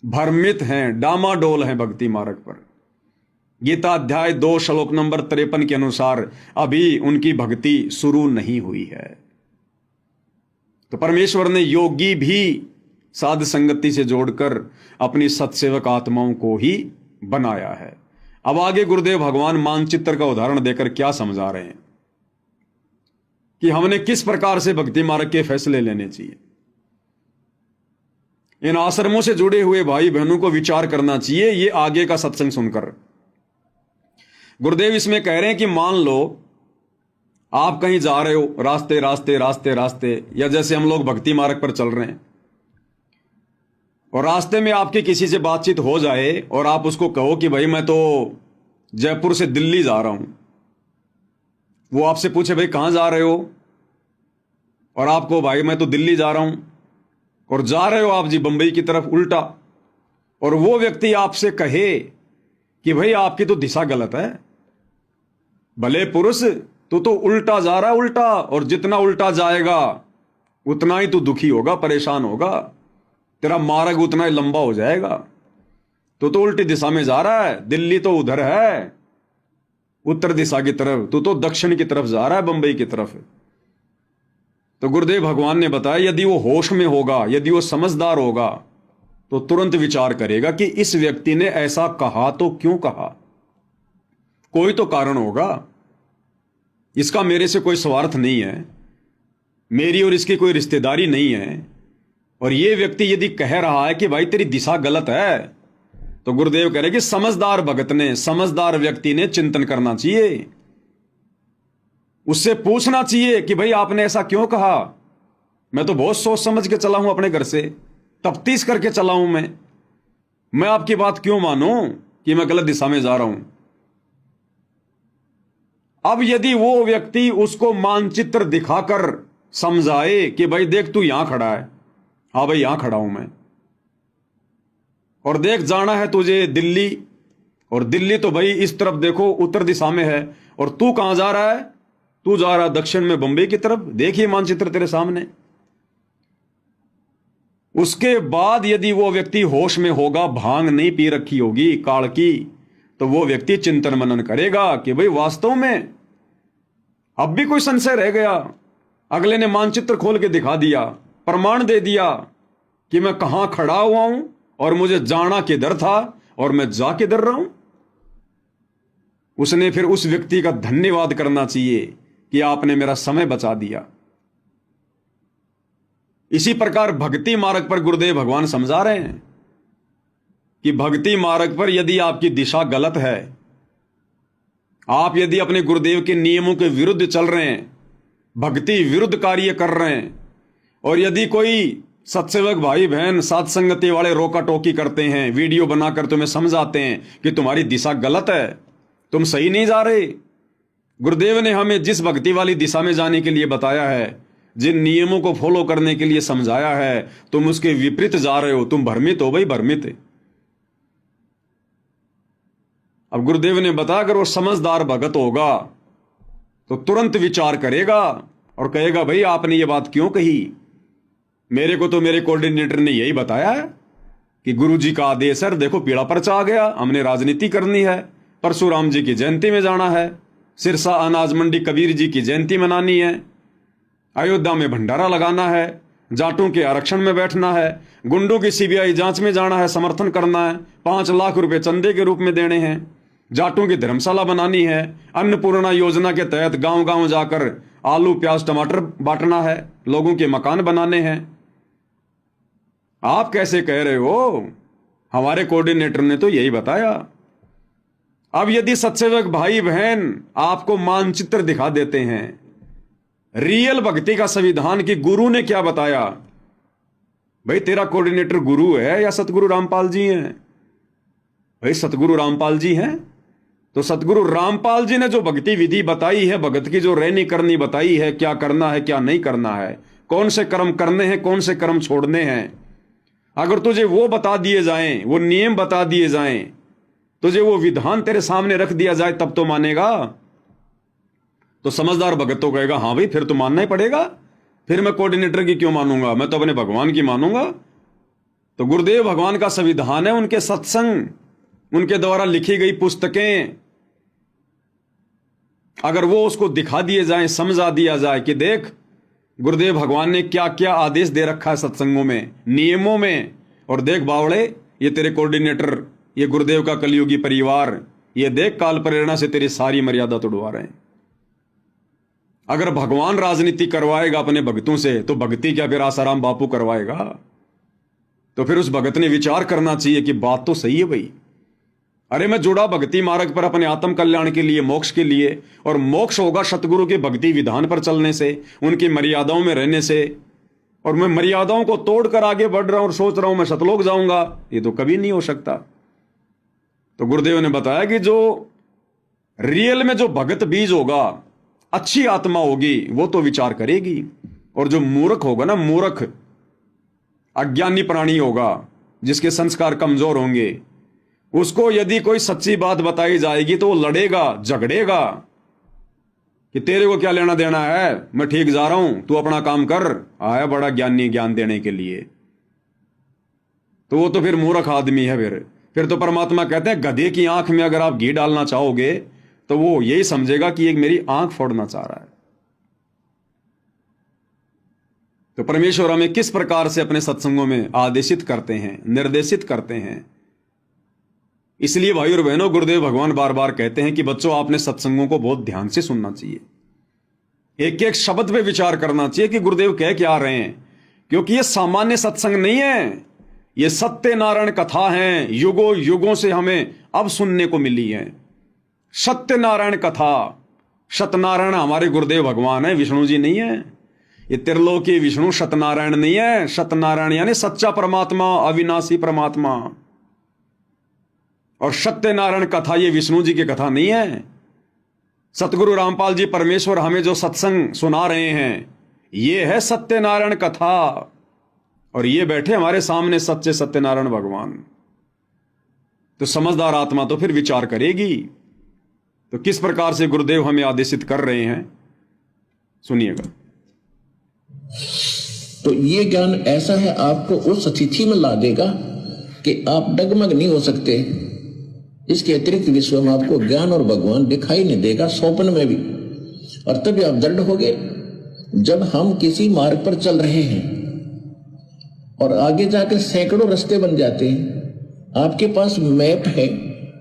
भ्रमित हैं, डामाडोल हैं भक्ति मार्ग पर। गीता अध्याय 2 श्लोक नंबर 53 के अनुसार अभी उनकी भक्ति शुरू नहीं हुई है। तो परमेश्वर ने योगी भी साध संगति से जोड़कर अपनी सत्सेवक आत्माओं को ही बनाया है। अब आगे गुरुदेव भगवान मानचित्र का उदाहरण देकर क्या समझा रहे हैं कि हमने किस प्रकार से भक्ति मार्ग के फैसले लेने चाहिए। इन आश्रमों से जुड़े हुए भाई बहनों को विचार करना चाहिए ये आगे का सत्संग सुनकर। गुरुदेव इसमें कह रहे हैं कि मान लो आप कहीं जा रहे हो, रास्ते रास्ते रास्ते रास्ते, या जैसे हम लोग भक्ति मार्ग पर चल रहे हैं और रास्ते में आपकी किसी से बातचीत हो जाए और आप उसको कहो कि भाई मैं तो जयपुर से दिल्ली जा रहा हूं। वो आपसे पूछे भाई कहां जा रहे हो, और आपको भाई मैं तो दिल्ली जा रहा हूं, और जा रहे हो आप जी बंबई की तरफ उल्टा, और वो व्यक्ति आपसे कहे कि भाई आपकी तो दिशा गलत है, भले पुरुष तू तो उल्टा जा रहा है उल्टा, और जितना उल्टा जाएगा उतना ही तू दुखी होगा, परेशान होगा, तेरा मार्ग उतना ही लंबा हो जाएगा। तो उल्टी दिशा में जा रहा है, दिल्ली तो उधर है उत्तर दिशा की तरफ, तू तो दक्षिण की तरफ जा रहा है बंबई की तरफ। तो गुरुदेव भगवान ने बताया यदि वो होश में होगा, यदि वो समझदार होगा, तो तुरंत विचार करेगा कि इस व्यक्ति ने ऐसा कहा तो क्यों कहा, कोई तो कारण होगा, इसका मेरे से कोई स्वार्थ नहीं है, मेरी और इसकी कोई रिश्तेदारी नहीं है। और ये व्यक्ति यदि कह रहा है कि भाई तेरी दिशा गलत है, तो गुरुदेव कह रहे कि समझदार भगत ने, समझदार व्यक्ति ने चिंतन करना चाहिए, उससे पूछना चाहिए कि भाई आपने ऐसा क्यों कहा। मैं तो बहुत सोच समझ के चला हूं, अपने घर से तफ्तीश करके चला हूं, मैं आपकी बात क्यों मानूं कि मैं गलत दिशा में जा रहा हूं। अब यदि वो व्यक्ति उसको मानचित्र दिखाकर समझाए कि भाई देख तू यहां खड़ा है, हाँ भाई यहां खड़ा हूं मैं, और देख जाना है तुझे दिल्ली, और दिल्ली तो भाई इस तरफ देखो उत्तर दिशा में है, और तू कहां जा रहा है, तू जा रहा दक्षिण में बंबई की तरफ, देखिए मानचित्र तेरे सामने। उसके बाद यदि वो व्यक्ति होश में होगा, भांग नहीं पी रखी होगी काल की, तो वो व्यक्ति चिंतन मनन करेगा कि भाई वास्तव में अब भी कोई संशय रह गया, अगले ने मानचित्र खोल के दिखा दिया, प्रमाण दे दिया कि मैं कहां खड़ा हुआ हूं और मुझे जाना किधर था और मैं जा किधर रहा हूं। उसने फिर उस व्यक्ति का धन्यवाद करना चाहिए कि आपने मेरा समय बचा दिया। इसी प्रकार भक्ति मार्ग पर गुरुदेव भगवान समझा रहे हैं कि भक्ति मार्ग पर यदि आपकी दिशा गलत है, आप यदि अपने गुरुदेव के नियमों के विरुद्ध चल रहे हैं, भक्ति विरुद्ध कार्य कर रहे हैं, और यदि कोई सत्सेवक भाई बहन साथ संगति वाले रोका टोकी करते हैं, वीडियो बनाकर तुम्हें समझाते हैं कि तुम्हारी दिशा गलत है, तुम सही नहीं जा रहे, गुरुदेव ने हमें जिस भक्ति वाली दिशा में जाने के लिए बताया है, जिन नियमों को फॉलो करने के लिए समझाया है, तुम उसके विपरीत जा रहे हो, तुम भ्रमित हो भाई, भ्रमित। अब गुरुदेव ने बताया अगर वो समझदार भगत होगा तो तुरंत विचार करेगा और कहेगा भाई आपने ये बात क्यों कही, मेरे को तो मेरे कोऑर्डिनेटर ने यही बताया है कि गुरुजी का आदेश है, देखो पीड़ा पर्चा आ गया, हमने राजनीति करनी है, परशुराम जी की जयंती में जाना है, सिरसा अनाज मंडी कबीर जी की जयंती मनानी है, अयोध्या में भंडारा लगाना है, जाटों के आरक्षण में बैठना है, गुंडों की सीबीआई जांच में जाना है, समर्थन करना है, 5 लाख रुपए चंदे के रूप में देने हैं, जाटों की धर्मशाला बनानी है, अन्नपूर्णा योजना के तहत गांव गांव जाकर आलू प्याज टमाटर बांटना है, लोगों के मकान बनाने हैं। आप कैसे कह रहे हो, हमारे कोऑर्डिनेटर ने तो यही बताया। अब यदि सत्सेवक भाई बहन आपको मानचित्र दिखा देते हैं, रियल भक्ति का संविधान की गुरु ने क्या बताया, भाई तेरा कोऑर्डिनेटर गुरु है या सतगुरु रामपाल जी हैं, भाई सतगुरु रामपाल जी हैं, तो सतगुरु रामपाल जी ने जो भक्ति विधि बताई है, भगत की जो रहनी करनी बताई है, क्या करना है क्या नहीं करना है, कौन से कर्म करने हैं कौन से कर्म छोड़ने हैं, अगर तुझे वो बता दिए जाएं, वो नियम बता दिए जाएं, तुझे वो विधान तेरे सामने रख दिया जाए, तब तो मानेगा। तो समझदार भगत तो कहेगा हाँ भाई फिर तो मानना ही पड़ेगा, फिर मैं कोऑर्डिनेटर की क्यों मानूंगा, मैं तो अपने भगवान की मानूंगा। तो गुरुदेव भगवान का संविधान है, उनके सत्संग, उनके द्वारा लिखी गई पुस्तकें, अगर वो उसको दिखा दिए जाएं, समझा दिया जाए कि देख गुरुदेव भगवान ने क्या क्या आदेश दे रखा है सत्संगों में, नियमों में, और देख बावड़े ये तेरे कोऑर्डिनेटर, ये गुरुदेव का कलयुगी परिवार, ये देख काल प्रेरणा से तेरी सारी मर्यादा तोड़वा रहे हैं। अगर भगवान राजनीति करवाएगा अपने भक्तों से, तो भक्ति क्या फिर आसाराम बापू करवाएगा? तो फिर उस भगत ने विचार करना चाहिए कि बात तो सही है भाई, अरे मैं जुड़ा भक्ति मार्ग पर अपने आत्म कल्याण के लिए, मोक्ष के लिए, और मोक्ष होगा सतगुरु के भक्ति विधान पर चलने से, उनकी मर्यादाओं में रहने से, और मैं मर्यादाओं को तोड़कर आगे बढ़ रहा हूं और सोच रहा हूं मैं सतलोक जाऊंगा, ये तो कभी नहीं हो सकता। तो गुरुदेव ने बताया कि जो रियल में जो भगत बीज होगा, अच्छी आत्मा होगी, वो तो विचार करेगी, और जो मूर्ख होगा ना, मूर्ख अज्ञानी प्राणी होगा, जिसके संस्कार कमजोर होंगे, उसको यदि कोई सच्ची बात बताई जाएगी तो वो लड़ेगा, झगड़ेगा कि तेरे को क्या लेना देना है, मैं ठीक जा रहा हूं, तू अपना काम कर, आया बड़ा ज्ञानी ज्ञान देने के लिए। तो वो तो फिर मूर्ख आदमी है। फिर तो परमात्मा कहते हैं गधे की आंख में अगर आप घी डालना चाहोगे तो वो यही समझेगा कि एक मेरी आंख फोड़ना चाह रहा है। तो परमेश्वर हमें किस प्रकार से अपने सत्संगों में आदेशित करते हैं, निर्देशित करते हैं। इसलिए भाई और बहनों, गुरुदेव भगवान बार बार कहते हैं कि बच्चों आपने सत्संगों को बहुत ध्यान से सुनना चाहिए, एक एक शब्द पे विचार करना चाहिए कि गुरुदेव कह क्या रहे हैं, क्योंकि ये सामान्य सत्संग नहीं है, ये सत्यनारायण कथा है, युगों युगों से हमें अब सुनने को मिली है। सत्यनारायण कथा, सत्यनारायण हमारे गुरुदेव भगवान है, विष्णु जी नहीं है। ये त्रिलोकी विष्णु सत्यनारायण नहीं है। सत्यनारायण यानी सच्चा परमात्मा, अविनाशी परमात्मा। और सत्यनारायण कथा ये विष्णु जी की कथा नहीं है। सतगुरु रामपाल जी परमेश्वर हमें जो सत्संग सुना रहे हैं, ये है सत्यनारायण कथा, और ये बैठे हमारे सामने सच्चे सत्यनारायण भगवान। तो समझदार आत्मा तो फिर विचार करेगी। तो किस प्रकार से गुरुदेव हमें आदेशित कर रहे हैं, सुनिएगा। तो ये ज्ञान ऐसा है, आपको उस स्थिति में ला देगा कि आप डगमग नहीं हो सकते। इसके अतिरिक्त विश्व में आपको ज्ञान और भगवान दिखाई नहीं देगा, स्वप्न में भी। और तभी आप दृढ़ होगे। जब हम किसी मार्ग पर चल रहे हैं और आगे जाकर सैकड़ों रास्ते बन जाते हैं, आपके पास मैप है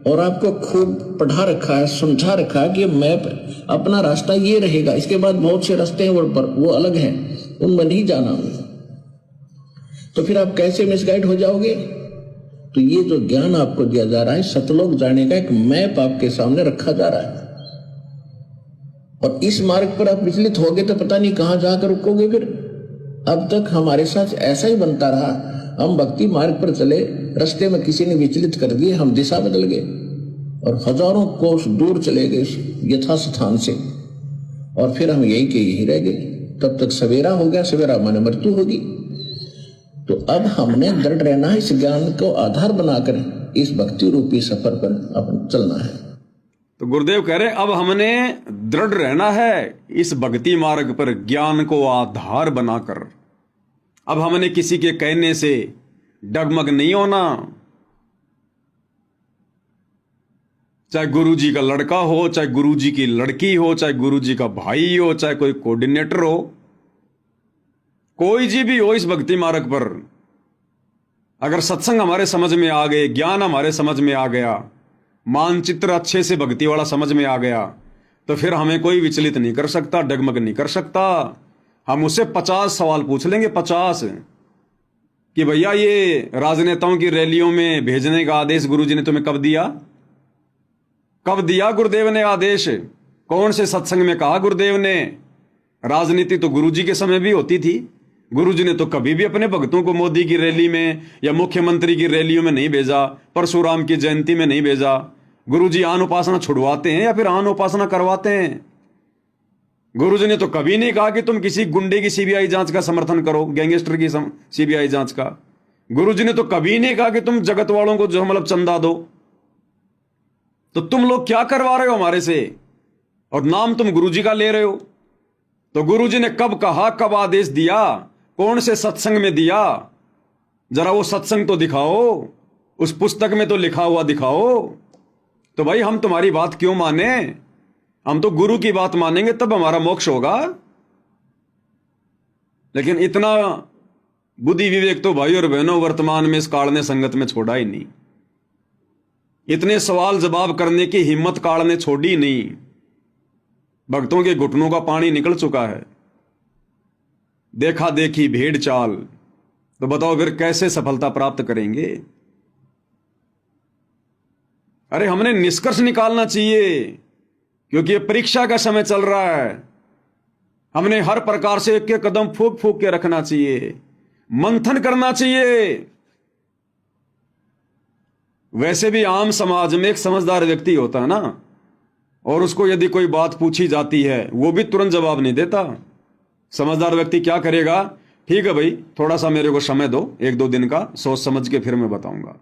और आपको खूब पढ़ा रखा है, समझा रखा है कि मैप अपना रास्ता ये रहेगा, इसके बाद बहुत से रास्ते हैं वो अलग हैं, उनमें नहीं जाना। तो फिर आप कैसे मिसगाइड हो जाओगे? तो ये जो ज्ञान आपको दिया जा रहा है, सतलोक जाने का एक मैप आपके सामने रखा जा रहा है, और इस मार्ग पर आप विचलित होगे तो पता नहीं कहां जाकर रुकोगे फिर। अब तक हमारे साथ ऐसा ही बनता रहा, हम भक्ति मार्ग पर चले, रास्ते में किसी ने विचलित कर दिए, हम दिशा बदल गए और हजारों कोस दूर चले गए यथास्थान से, और फिर हम यही के यही रह गए। तब तक सवेरा हो गया, सवेरा माने मृत्यु होगी। तो अब हमने दृढ़ रहना है, इस ज्ञान को आधार बनाकर इस भक्ति रूपी सफर पर अपन चलना है। तो गुरुदेव कह रहे अब हमने दृढ़ रहना है इस भक्ति मार्ग पर, ज्ञान को आधार बनाकर। अब हमने किसी के कहने से डगमग नहीं होना, चाहे गुरुजी का लड़का हो, चाहे गुरुजी की लड़की हो, चाहे गुरुजी का भाई हो, चाहे कोई कोऑर्डिनेटर हो, कोई जी भी हो इस भक्ति मार्ग पर, अगर सत्संग हमारे समझ में आ गए, ज्ञान हमारे समझ में आ गया, मानचित्र अच्छे से भक्ति वाला समझ में आ गया, तो फिर हमें कोई विचलित नहीं कर सकता, डगमग नहीं कर सकता। हम उससे 50 सवाल पूछ लेंगे, 50, कि भैया ये राजनेताओं की रैलियों में भेजने का आदेश गुरुजी ने तुम्हें कब दिया? कब दिया गुरुदेव ने आदेश? कौन से सत्संग में कहा गुरुदेव ने? राजनीति तो गुरुजी के समय भी होती थी। गुरुजी ने तो कभी भी अपने भक्तों को मोदी की रैली में या मुख्यमंत्री की रैलियों में नहीं भेजा, परशुराम की जयंती में नहीं भेजा। गुरुजी आन उपासना छुड़वाते हैं या फिर आन उपासना करवाते हैं? गुरुजी ने तो कभी नहीं कहा कि तुम किसी गुंडे की सीबीआई जांच का समर्थन करो, गैंगस्टर की सीबीआई जांच का। गुरुजी ने तो कभी नहीं कहा कि तुम जगत वालों को जो मतलब चंदा दो। तो तुम लोग क्या करवा रहे हो हमारे से, और नाम तुम गुरुजी का ले रहे हो? तो गुरुजी ने कब कहा, कब आदेश दिया, कौन से सत्संग में दिया? जरा वो सत्संग तो दिखाओ, उस पुस्तक में तो लिखा हुआ दिखाओ। तो भाई हम तुम्हारी बात क्यों माने? हम तो गुरु की बात मानेंगे तब हमारा मोक्ष होगा। लेकिन इतना बुद्धि विवेक तो भाई और बहनों वर्तमान में इस काल ने संगत में छोड़ा ही नहीं। इतने सवाल जवाब करने की हिम्मत काल ने छोड़ी नहीं। भक्तों के घुटनों का पानी निकल चुका है। देखा देखी भेड़ चाल, तो बताओ फिर कैसे सफलता प्राप्त करेंगे? अरे हमने निष्कर्ष निकालना चाहिए, क्योंकि ये परीक्षा का समय चल रहा है। हमने हर प्रकार से एक एक कदम फूक फूक के रखना चाहिए, मंथन करना चाहिए। वैसे भी आम समाज में एक समझदार व्यक्ति होता है ना, और उसको यदि कोई बात पूछी जाती है वो भी तुरंत जवाब नहीं देता। समझदार व्यक्ति क्या करेगा? ठीक है भाई, थोड़ा सा मेरे को समय दो, 1-2 दिन का, सोच समझ के फिर मैं बताऊंगा।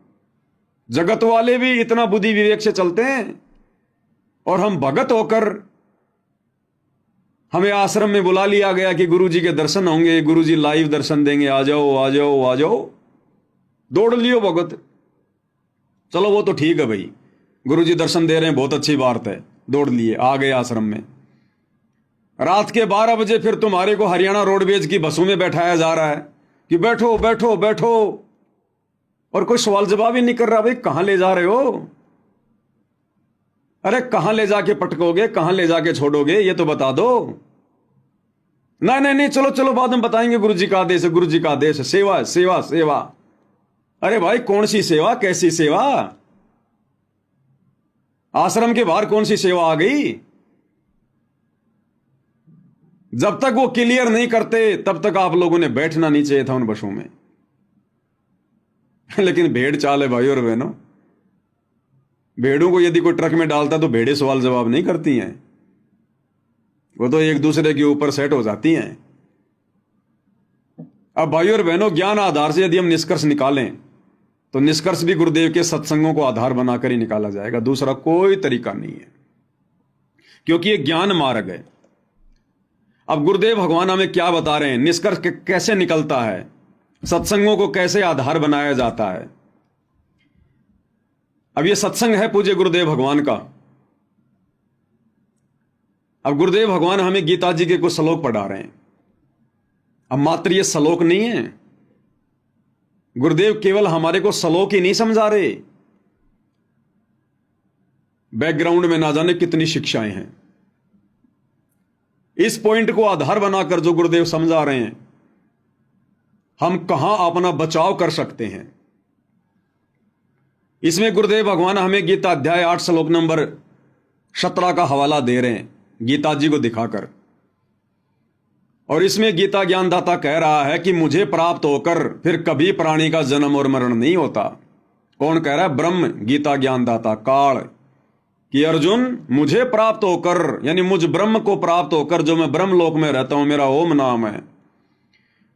जगत वाले भी इतना बुद्धि विवेक से चलते हैं, और हम भगत होकर हमें आश्रम में बुला लिया गया कि गुरुजी के दर्शन होंगे, गुरुजी लाइव दर्शन देंगे, आ जाओ आ जाओ आ जाओ। दौड़ लियो भगत। चलो वो तो ठीक है भाई, गुरुजी दर्शन दे रहे हैं, बहुत अच्छी बात है, दौड़ लिए, आ गए आश्रम में। रात के 12 बजे फिर तुम्हारे को हरियाणा रोडवेज की बसों में बैठाया जा रहा है कि बैठो बैठो बैठो, और कोई सवाल जवाब ही नहीं कर रहा। भाई कहां ले जा रहे हो? अरे कहां ले जाके पटकोगे, कहां ले जाके छोड़ोगे, ये तो बता दो। नहीं नहीं नहीं, चलो चलो बाद में बताएंगे, गुरुजी का आदेश है, गुरुजी का आदेश है, सेवा सेवा सेवा। अरे भाई कौन सी सेवा, कैसी सेवा? आश्रम के बाहर कौन सी सेवा आ गई? जब तक वो क्लियर नहीं करते तब तक आप लोगों ने बैठना नहीं चाहिए था उन बसों में। लेकिन भेड़ चाल है भाई और बहनों। भेड़ों को यदि कोई ट्रक में डालता तो भेड़े सवाल जवाब नहीं करती हैं, वो तो एक दूसरे के ऊपर सेट हो जाती हैं। अब भाई और बहनों, ज्ञान आधार से यदि हम निष्कर्ष निकालें तो निष्कर्ष भी गुरुदेव के सत्संगों को आधार बनाकर ही निकाला जाएगा, दूसरा कोई तरीका नहीं है, क्योंकि ये ज्ञान मार्ग है। अब गुरुदेव भगवान हमें क्या बता रहे हैं, निष्कर्ष कैसे निकलता है, सत्संगों को कैसे आधार बनाया जाता है। अब ये सत्संग है पूज्य गुरुदेव भगवान का। अब गुरुदेव भगवान हमें गीता जी के कुछ श्लोक पढ़ा रहे हैं। अब मात्र ये श्लोक नहीं है, गुरुदेव केवल हमारे को श्लोक ही नहीं समझा रहे, बैकग्राउंड में ना जाने कितनी शिक्षाएं हैं। इस पॉइंट को आधार बनाकर जो गुरुदेव समझा रहे हैं, हम कहां अपना बचाव कर सकते हैं। इसमें गुरुदेव भगवान हमें गीता अध्याय 8 श्लोक नंबर 17 का हवाला दे रहे हैं गीता जी को दिखाकर। और इसमें गीता ज्ञानदाता कह रहा है कि मुझे प्राप्त होकर फिर कभी प्राणी का जन्म और मरण नहीं होता। कौन कह रहा है? ब्रह्म गीता ज्ञानदाता काल, कि अर्जुन मुझे प्राप्त होकर, यानी मुझ ब्रह्म को प्राप्त होकर, जो मैं ब्रह्म लोक में रहता हूं, मेरा ओम नाम है,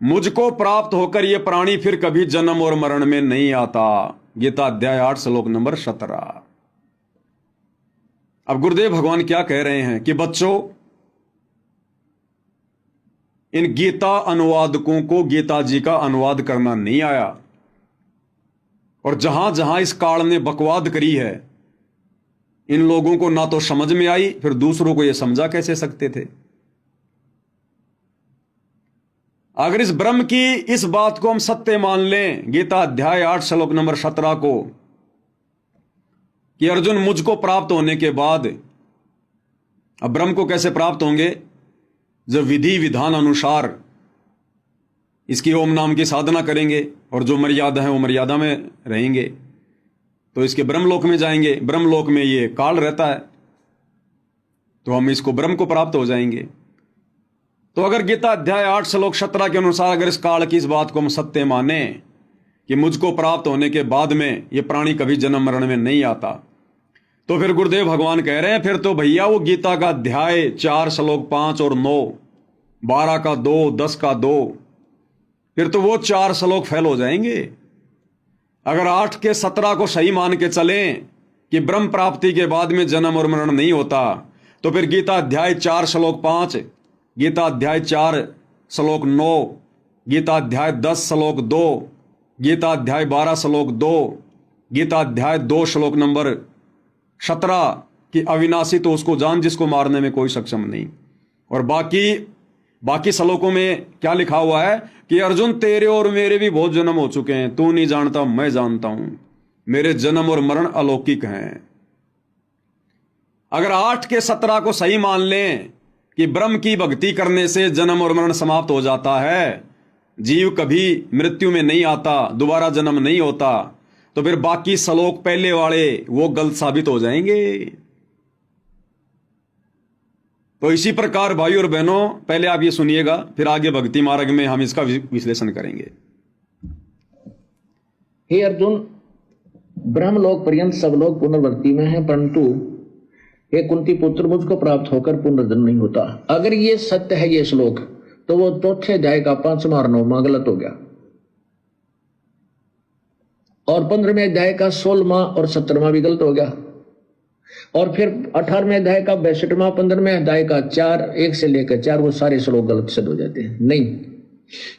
मुझको प्राप्त होकर ये प्राणी फिर कभी जन्म और मरण में नहीं आता। गीता अध्याय 8 श्लोक नंबर 17। अब गुरुदेव भगवान क्या कह रहे हैं कि बच्चों, इन गीता अनुवादकों को गीता जी का अनुवाद करना नहीं आया, और जहां जहां इस काल ने बकवाद करी है, इन लोगों को ना तो समझ में आई, फिर दूसरों को यह समझा कैसे सकते थे। अगर इस ब्रह्म की इस बात को हम सत्य मान लें, गीता अध्याय 8 श्लोक नंबर 17 को, कि अर्जुन मुझको प्राप्त होने के बाद, अब ब्रह्म को कैसे प्राप्त होंगे? जब विधि विधान अनुसार इसकी ओम नाम की साधना करेंगे, और जो मर्यादा है वो मर्यादा में रहेंगे, तो इसके ब्रह्मलोक में जाएंगे। ब्रह्मलोक में ये काल रहता है, तो हम इसको ब्रह्म को प्राप्त हो जाएंगे। तो अगर गीता अध्याय 8 श्लोक 17 के अनुसार अगर इस काल की इस बात को हम सत्य माने कि मुझको प्राप्त होने के बाद में ये प्राणी कभी जन्म मरण में नहीं आता, तो फिर गुरुदेव भगवान कह रहे हैं फिर तो भैया वो गीता का अध्याय 4 श्लोक 5 और 9, 12 का 2, 10 का 2, फिर तो वो 4 श्लोक फेल हो जाएंगे। अगर 8 के 17 को सही मान के चलें कि ब्रह्म प्राप्ति के बाद में जन्म और मरण नहीं होता, तो फिर गीता अध्याय 4 श्लोक 5, गीता अध्याय 4 श्लोक 9, गीता अध्याय 10 श्लोक 2, गीता अध्याय 12 श्लोक 2, गीता अध्याय 2 श्लोक नंबर 17 कि अविनाशी तो उसको जान जिसको मारने में कोई सक्षम नहीं। और बाकी श्लोकों में क्या लिखा हुआ है कि अर्जुन तेरे और मेरे भी बहुत जन्म हो चुके हैं, तू नहीं जानता मैं जानता हूं, मेरे जन्म और मरण अलौकिक हैं। अगर 8 के 17 को सही मान लें कि ब्रह्म की भक्ति करने से जन्म और मरण समाप्त हो जाता है, जीव कभी मृत्यु में नहीं आता, दोबारा जन्म नहीं होता, तो फिर बाकी श्लोक पहले वाले वो गलत साबित हो जाएंगे। तो इसी प्रकार भाई और बहनों, पहले आप ये सुनिएगा, फिर आगे भक्ति मार्ग में हम इसका विश्लेषण करेंगे। हे अर्जुन, ब्रह्मलोक पर्यंत सब लोग पुनर्वृत्ति में हैं, परंतु हे कुंती पुत्र, मुझको प्राप्त होकर पुनर्जन्म नहीं होता। अगर ये सत्य है ये श्लोक, तो वो चौथे अध्याय का 5वां और 9वां गलत हो गया, और 15वें अध्याय का 16वां और 17वां भी गलत हो गया, और फिर 18वें अध्याय का 62वां, 15वें अध्याय का 4, 1 से लेकर 4, वो सारे श्लोक गलत सिद्ध हो जाते हैं। नहीं,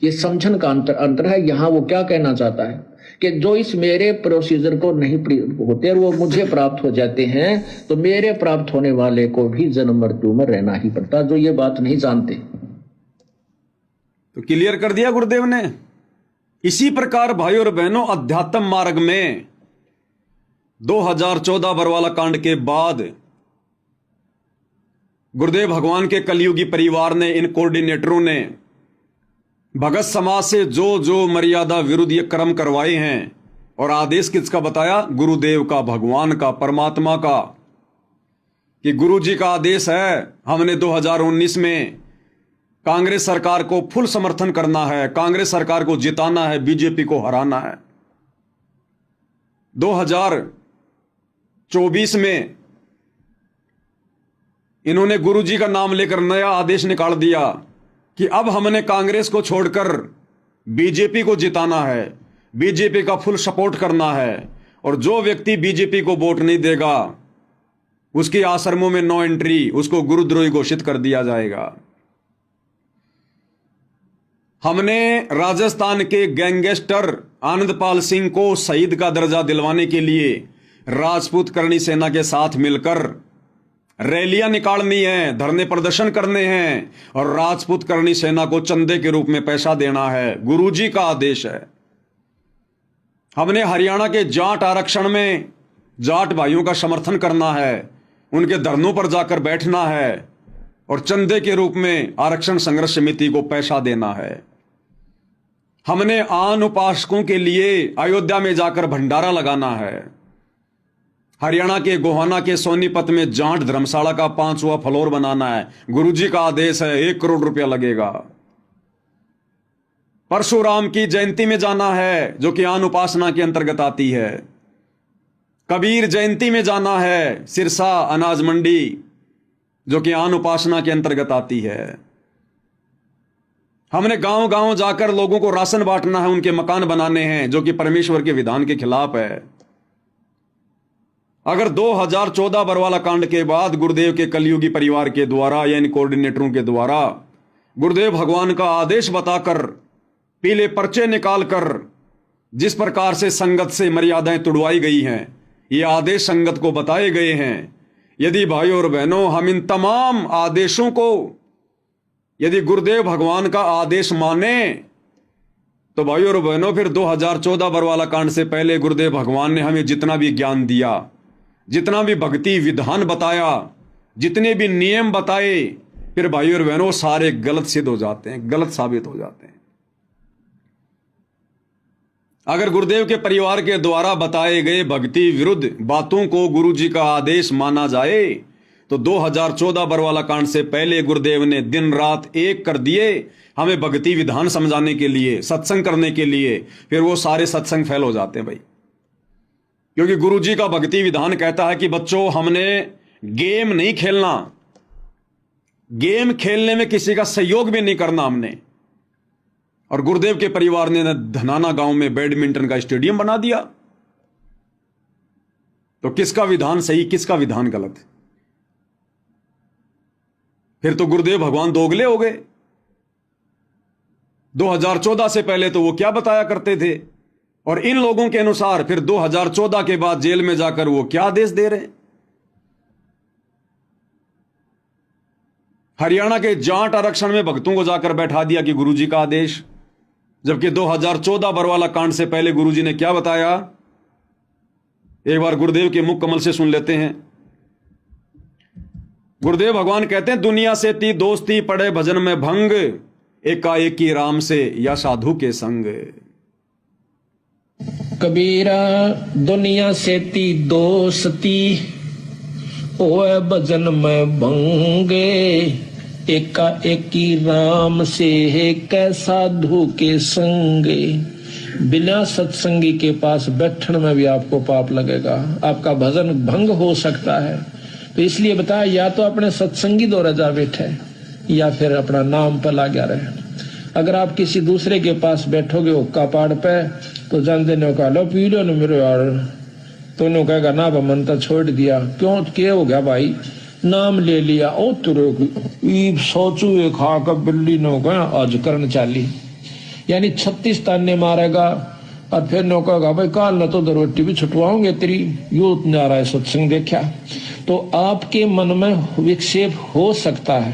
ये समझन का अंतर है। यहां वो क्या कहना चाहता है कि जो इस मेरे प्रोसीजर को नहीं होते और वो मुझे प्राप्त हो जाते हैं, तो मेरे प्राप्त होने वाले को भी जन्म मृत्यु में रहना ही पड़ता। जो ये बात नहीं जानते, तो क्लियर कर दिया गुरुदेव ने। इसी प्रकार भाई और बहनों, अध्यात्म मार्ग में 2014 बरवाला कांड के बाद गुरुदेव भगवान के कलयुगी परिवार ने, इन कोऑर्डिनेटरों ने भगत समाज से जो जो मर्यादा विरुद्ध ये कर्म करवाए हैं, और आदेश किसका बताया? गुरुदेव का, भगवान का, परमात्मा का, कि गुरु जी का आदेश है। हमने 2019 में कांग्रेस सरकार को फुल समर्थन करना है, कांग्रेस सरकार को जिताना है, बीजेपी को हराना है। 2024 में इन्होंने गुरु जी का नाम लेकर नया आदेश निकाल दिया कि अब हमने कांग्रेस को छोड़कर बीजेपी को जिताना है, बीजेपी का फुल सपोर्ट करना है, और जो व्यक्ति बीजेपी को वोट नहीं देगा उसकी आश्रमों में नो एंट्री, उसको गुरुद्रोही घोषित कर दिया जाएगा। हमने राजस्थान के गैंगस्टर आनंदपाल सिंह को शहीद का दर्जा दिलवाने के लिए राजपूत करणी सेना के साथ मिलकर रैलियां निकालनी है, धरने प्रदर्शन करने हैं, और राजपूत करणी सेना को चंदे के रूप में पैसा देना है। गुरुजी का आदेश है। हमने हरियाणा के जाट आरक्षण में जाट भाइयों का समर्थन करना है, उनके धरनों पर जाकर बैठना है, और चंदे के रूप में आरक्षण संघर्ष समिति को पैसा देना है। हमने आन उपासकों के लिए अयोध्या में जाकर भंडारा लगाना है। हरियाणा के गोहाना के सोनीपत में जाट धर्मशाला का 5वां फ्लोर बनाना है। गुरुजी का आदेश है, 1 करोड़ रुपया लगेगा। परशुराम की जयंती में जाना है, जो कि आन उपासना के अंतर्गत आती है। कबीर जयंती में जाना है, सिरसा अनाज मंडी, जो कि आन उपासना के अंतर्गत आती है। हमने गांव गांव जाकर लोगों को राशन बांटना है, उनके मकान बनाने हैं, जो कि परमेश्वर के विधान के खिलाफ है। अगर 2014 बरवाला कांड के बाद गुरुदेव के कलयुगी परिवार के द्वारा यानी कोऑर्डिनेटरों के द्वारा गुरुदेव भगवान का आदेश बताकर पीले पर्चे निकालकर जिस प्रकार से संगत से मर्यादाएं तुड़वाई गई हैं, ये आदेश संगत को बताए गए हैं। यदि भाइयों और बहनों हम इन तमाम आदेशों को, यदि गुरुदेव भगवान का आदेश माने, तो भाइयों और बहनों फिर 2014 बरवाला कांड से पहले गुरुदेव भगवान ने हमें जितना भी ज्ञान दिया, जितना भी भक्ति विधान बताया, जितने भी नियम बताए, फिर भाइयों और बहनों सारे गलत सिद्ध हो जाते हैं, गलत साबित हो जाते हैं। अगर गुरुदेव के परिवार के द्वारा बताए गए भक्ति विरुद्ध बातों को गुरुजी का आदेश माना जाए, तो 2014 बरवाला कांड से पहले गुरुदेव ने दिन रात एक कर दिए हमें भक्ति विधान समझाने के लिए, सत्संग करने के लिए। फिर वो सारे सत्संग फेल हो जाते हैं भाई, क्योंकि गुरुजी का भक्ति विधान कहता है कि बच्चों, हमने गेम नहीं खेलना, गेम खेलने में किसी का सहयोग भी नहीं करना हमने। और गुरुदेव के परिवार ने धनाना गांव में बैडमिंटन का स्टेडियम बना दिया। तो किसका विधान सही, किसका विधान गलत? फिर तो गुरुदेव भगवान दोगले हो गए। 2014 से पहले तो वो क्या बताया करते थे, और इन लोगों के अनुसार फिर 2014 के बाद जेल में जाकर वो क्या आदेश दे रहे हैं। हरियाणा के जाट आरक्षण में भक्तों को जाकर बैठा दिया कि गुरुजी का आदेश, जबकि 2014 बरवाला कांड से पहले गुरुजी ने क्या बताया, एक बार गुरुदेव के मुख कमल से सुन लेते हैं। गुरुदेव भगवान कहते हैं, दुनिया से ती दोस्ती पड़े भजन में भंग, एकाएकी राम से या साधु के संग। कबीरा दुनिया से ती दोस्ती ओए भजन में भंगे, एकाएकी राम से है कै साधु के संगे। बिना सत्संगी के पास बैठने में भी आपको पाप लगेगा, आपका भजन भंग हो सकता है। तो इसलिए बताया, या तो अपने सत्संगी द्वारा जा बैठे या फिर अपना नाम पर लगा रहे। अगर आप किसी दूसरे के पास बैठोगे हुक्का पाड़ पे, तो जान देने का लो पी लो न मेरे यार, तो नो कहेगा ना मन तो छोड़ दिया। क्यों, क्या हो गया भाई, नाम ले लिया, ओ तुरे सोचू एक खा कर बिल्ली नो गया आज करन चाली, यानी 36 ताने मारेगा। और फिर नो कहेगा भाई काल न तो रोटी भी छुटवाओगे तेरी, यू ना रहा है सत्संग देखा। तो आपके मन में विक्षेप हो सकता है,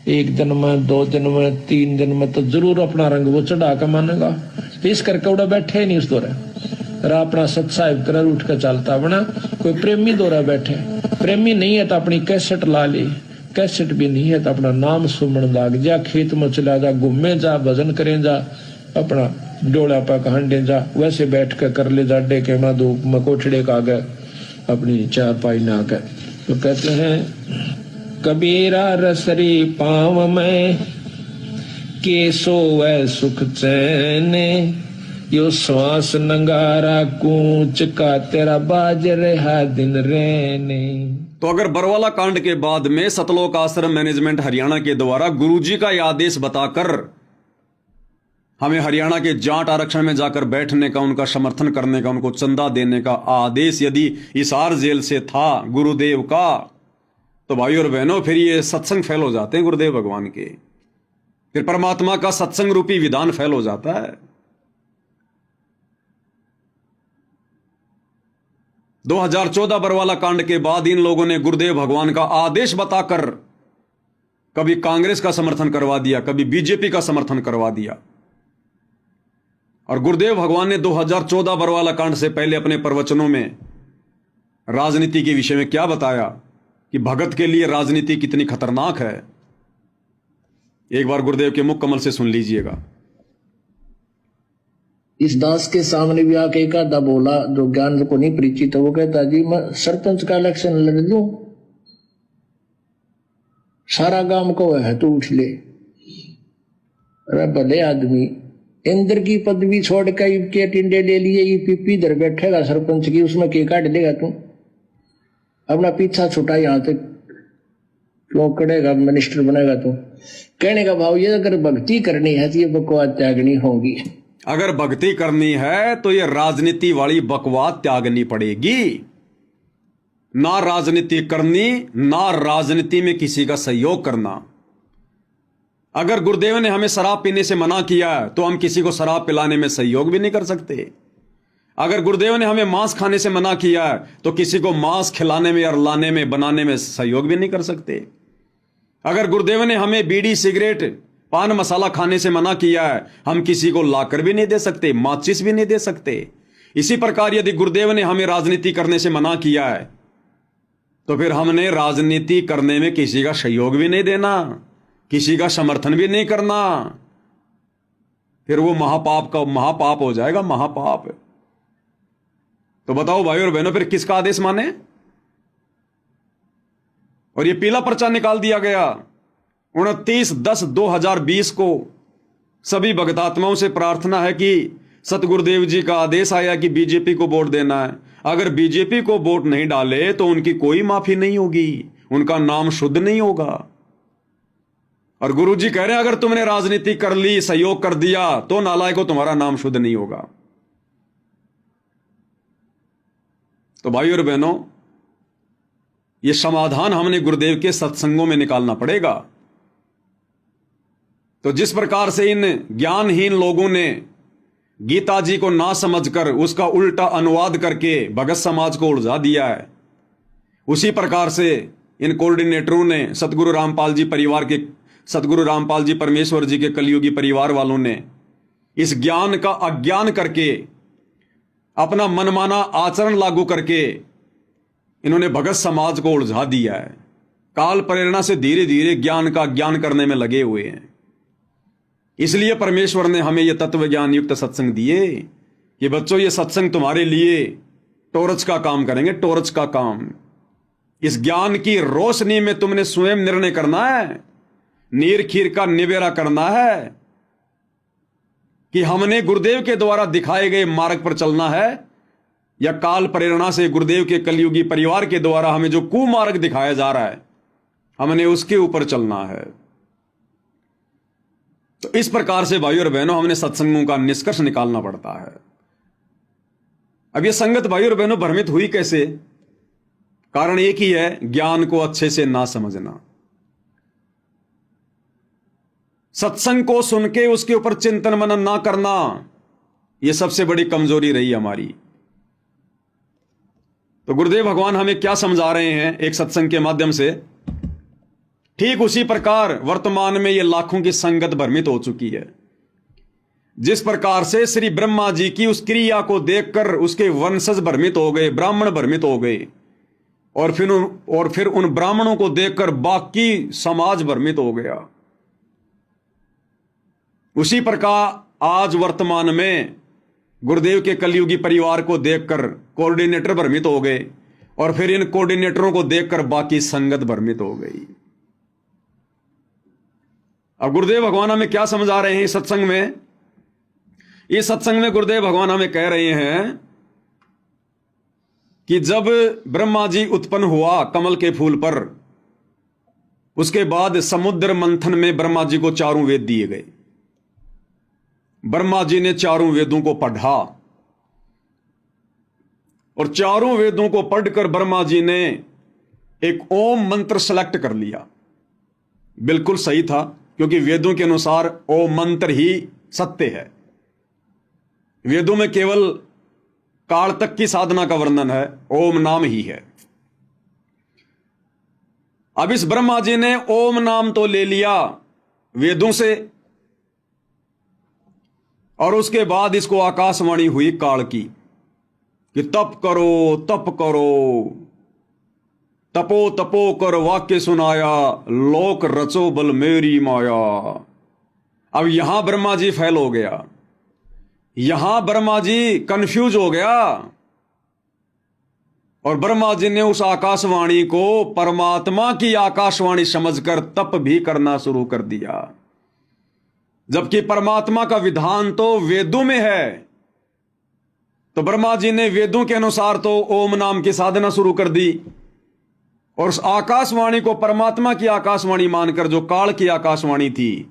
1 दिन में, 2 दिन में, 3 दिन में तो जरूर अपना रंग वो चढ़ा कर मानेगा। तो इस करके उड़ा बैठे नहीं उस दौरा, अपना सत्साहिब कर उठ कर चलता बना। कोई प्रेमी दौरा बैठे, प्रेमी नहीं है तो अपनी कैसेट ला ले, कैसेट भी नहीं है तो अपना नाम सुमन लाग जा, खेत में चला जा, घूमे जा, भजन करें जा, अपना डोला पा हंडे जा, वैसे बैठ कर ले जा, डेके में धूप में कोठड़े का आगे अपनी चारपाई ना कर। तो कहते हैं, कबीरा रसरी पाँव में केसो वै सुख चैने, यो श्वास नंगारा कूच का तेरा बाज रहा दिन रहने। तो अगर बरवाला कांड के बाद में सतलोक आश्रम मैनेजमेंट हरियाणा के द्वारा गुरुजी का यह आदेश बताकर हमें हरियाणा के जाट आरक्षण में जाकर बैठने का, उनका समर्थन करने का, उनको चंदा देने का आदेश यदि हिसार जेल से था गुरुदेव का, तो भाई और बहनों फिर ये सत्संग फेल हो जाते हैं गुरुदेव भगवान के, फिर परमात्मा का सत्संग रूपी विधान फेल हो जाता है। 2014 बरवाला कांड के बाद इन लोगों ने गुरुदेव भगवान का आदेश बताकर कभी कांग्रेस का समर्थन करवा दिया, कभी बीजेपी का समर्थन करवा दिया। और गुरुदेव भगवान ने 2014 बरवाला कांड से पहले अपने प्रवचनों में राजनीति के विषय में क्या बताया कि भगत के लिए राजनीति कितनी खतरनाक है। एक बार गुरुदेव के मुख कमल से सुन लीजिएगा। इस दास के सामने भी आके एक आधा बोला जो ज्ञान को नहीं परिचित, वो कहता जी मैं सरपंच का इलेक्शन लड़ दूं, सारा गांव को है तू उठ ले। अरे भले आदमी, इंद्र की पदवी छोड़ के टिंडे ले लिए, ये पीपी इधर बैठेगा सरपंच की, उसमें के काट देगा तू, अपना पीछा छुटा यहां तक क्यों करेगा, मिनिस्टर बनेगा तू। कहने का भाव ये, अगर भक्ति करनी है तो ये बकवास त्यागनी होगी। अगर भक्ति करनी है तो ये राजनीति वाली बकवास त्यागनी पड़ेगी। ना राजनीति करनी, ना राजनीति में किसी का सहयोग करना। अगर गुरुदेव ने हमें शराब पीने से मना किया तो हम किसी को शराब पिलाने में सहयोग भी नहीं कर सकते। अगर गुरुदेव ने हमें मांस खाने से मना किया तो किसी को मांस खिलाने में और लाने में बनाने में सहयोग भी नहीं कर सकते। अगर गुरुदेव ने हमें बीड़ी सिगरेट पान मसाला खाने से मना किया है, हम किसी को लाकर भी नहीं दे सकते, माचिस भी नहीं दे सकते। इसी प्रकार यदि गुरुदेव ने हमें राजनीति करने से मना किया है तो फिर हमने राजनीति करने में किसी का सहयोग भी नहीं देना, किसी का समर्थन भी नहीं करना। फिर वो महापाप हो जाएगा, महापाप। तो बताओ भाई और बहनों, फिर किसका आदेश माने? और ये पीला पर्चा निकाल दिया गया 29/10/2020 को। सभी भक्तात्माओं से प्रार्थना है कि सतगुरुदेव जी का आदेश आया कि बीजेपी को वोट देना है। अगर बीजेपी को वोट नहीं डाले तो उनकी कोई माफी नहीं होगी, उनका नाम शुद्ध नहीं होगा। और गुरु जी कह रहे हैं अगर तुमने राजनीति कर ली, सहयोग कर दिया, तो नालायक को तुम्हारा नाम शुद्ध नहीं होगा। तो भाई और बहनों, ये समाधान हमने गुरुदेव के सत्संगों में निकालना पड़ेगा। तो जिस प्रकार से इन ज्ञानहीन लोगों ने गीता जी को ना समझकर उसका उल्टा अनुवाद करके भगत समाज को उलझा दिया है, उसी प्रकार से इन कोऑर्डिनेटरों ने सतगुरु रामपाल जी परमेश्वर जी के कलयुगी परिवार वालों ने इस ज्ञान का अज्ञान करके अपना मनमाना आचरण लागू करके इन्होंने भगत समाज को उलझा दिया है। काल प्रेरणा से धीरे धीरे ज्ञान का ज्ञान करने में लगे हुए हैं। इसलिए परमेश्वर ने हमें यह तत्व ज्ञान युक्त सत्संग दिए कि बच्चों, ये सत्संग तुम्हारे लिए टॉर्च का काम करेंगे, टॉर्च का काम। इस ज्ञान की रोशनी में तुमने स्वयं निर्णय करना है, नीर खीर का निबेरा करना है कि हमने गुरुदेव के द्वारा दिखाए गए मार्ग पर चलना है या काल प्रेरणा से गुरुदेव के कलयुगी परिवार के द्वारा हमें जो कुमार्ग दिखाया जा रहा है हमने उसके ऊपर चलना है। तो इस प्रकार से भाइयों और बहनों हमने सत्संगों का निष्कर्ष निकालना पड़ता है। अब यह संगत भाइयों और बहनों भ्रमित हुई कैसे? कारण एक ही है, ज्ञान को अच्छे से ना समझना। सत्संग को सुन के उसके ऊपर चिंतन मनन ना करना, यह सबसे बड़ी कमजोरी रही हमारी। तो गुरुदेव भगवान हमें क्या समझा रहे हैं एक सत्संग के माध्यम से? ठीक उसी प्रकार वर्तमान में यह लाखों की संगत भ्रमित हो चुकी है। जिस प्रकार से श्री ब्रह्मा जी की उस क्रिया को देखकर उसके वंशज भ्रमित हो गए, ब्राह्मण भ्रमित हो गए, और फिर उन ब्राह्मणों को देखकर बाकी समाज भ्रमित हो गया। उसी प्रकार आज वर्तमान में गुरुदेव के कलयुगी परिवार को देखकर कोऑर्डिनेटर भ्रमित हो गए, और फिर इन कोऑर्डिनेटरों को देखकर बाकी संगत भ्रमित हो गई। अब गुरुदेव भगवान हमें क्या समझा रहे हैं इस सत्संग में? इस सत्संग में गुरुदेव भगवान हमें कह रहे हैं कि जब ब्रह्मा जी उत्पन्न हुआ कमल के फूल पर, उसके बाद समुद्र मंथन में ब्रह्मा जी को चारों वेद दिए गए। ब्रह्मा जी ने चारों वेदों को पढ़ा, और चारों वेदों को पढ़कर ब्रह्मा जी ने एक ओम मंत्र सेलेक्ट कर लिया। बिल्कुल सही था, क्योंकि वेदों के अनुसार ओम मंत्र ही सत्य है। वेदों में केवल काल तक की साधना का वर्णन है, ओम नाम ही है। अब इस ब्रह्मा जी ने ओम नाम तो ले लिया वेदों से, और उसके बाद इसको आकाशवाणी हुई काल की कि तप करो, तप करो, तपो तपो कर वाक्य सुनाया, लोक रचो बल मेरी माया। अब यहां ब्रह्मा जी फैल हो गया। यहां ब्रह्मा जी कंफ्यूज हो गया और ब्रह्मा जी ने उस आकाशवाणी को परमात्मा की आकाशवाणी समझकर तप भी करना शुरू कर दिया, जबकि परमात्मा का विधान तो वेदों में है। तो ब्रह्मा जी ने वेदों के अनुसार तो ओम नाम की साधना शुरू कर दी और उस आकाशवाणी को परमात्मा की आकाशवाणी मानकर, जो काल की आकाशवाणी थी,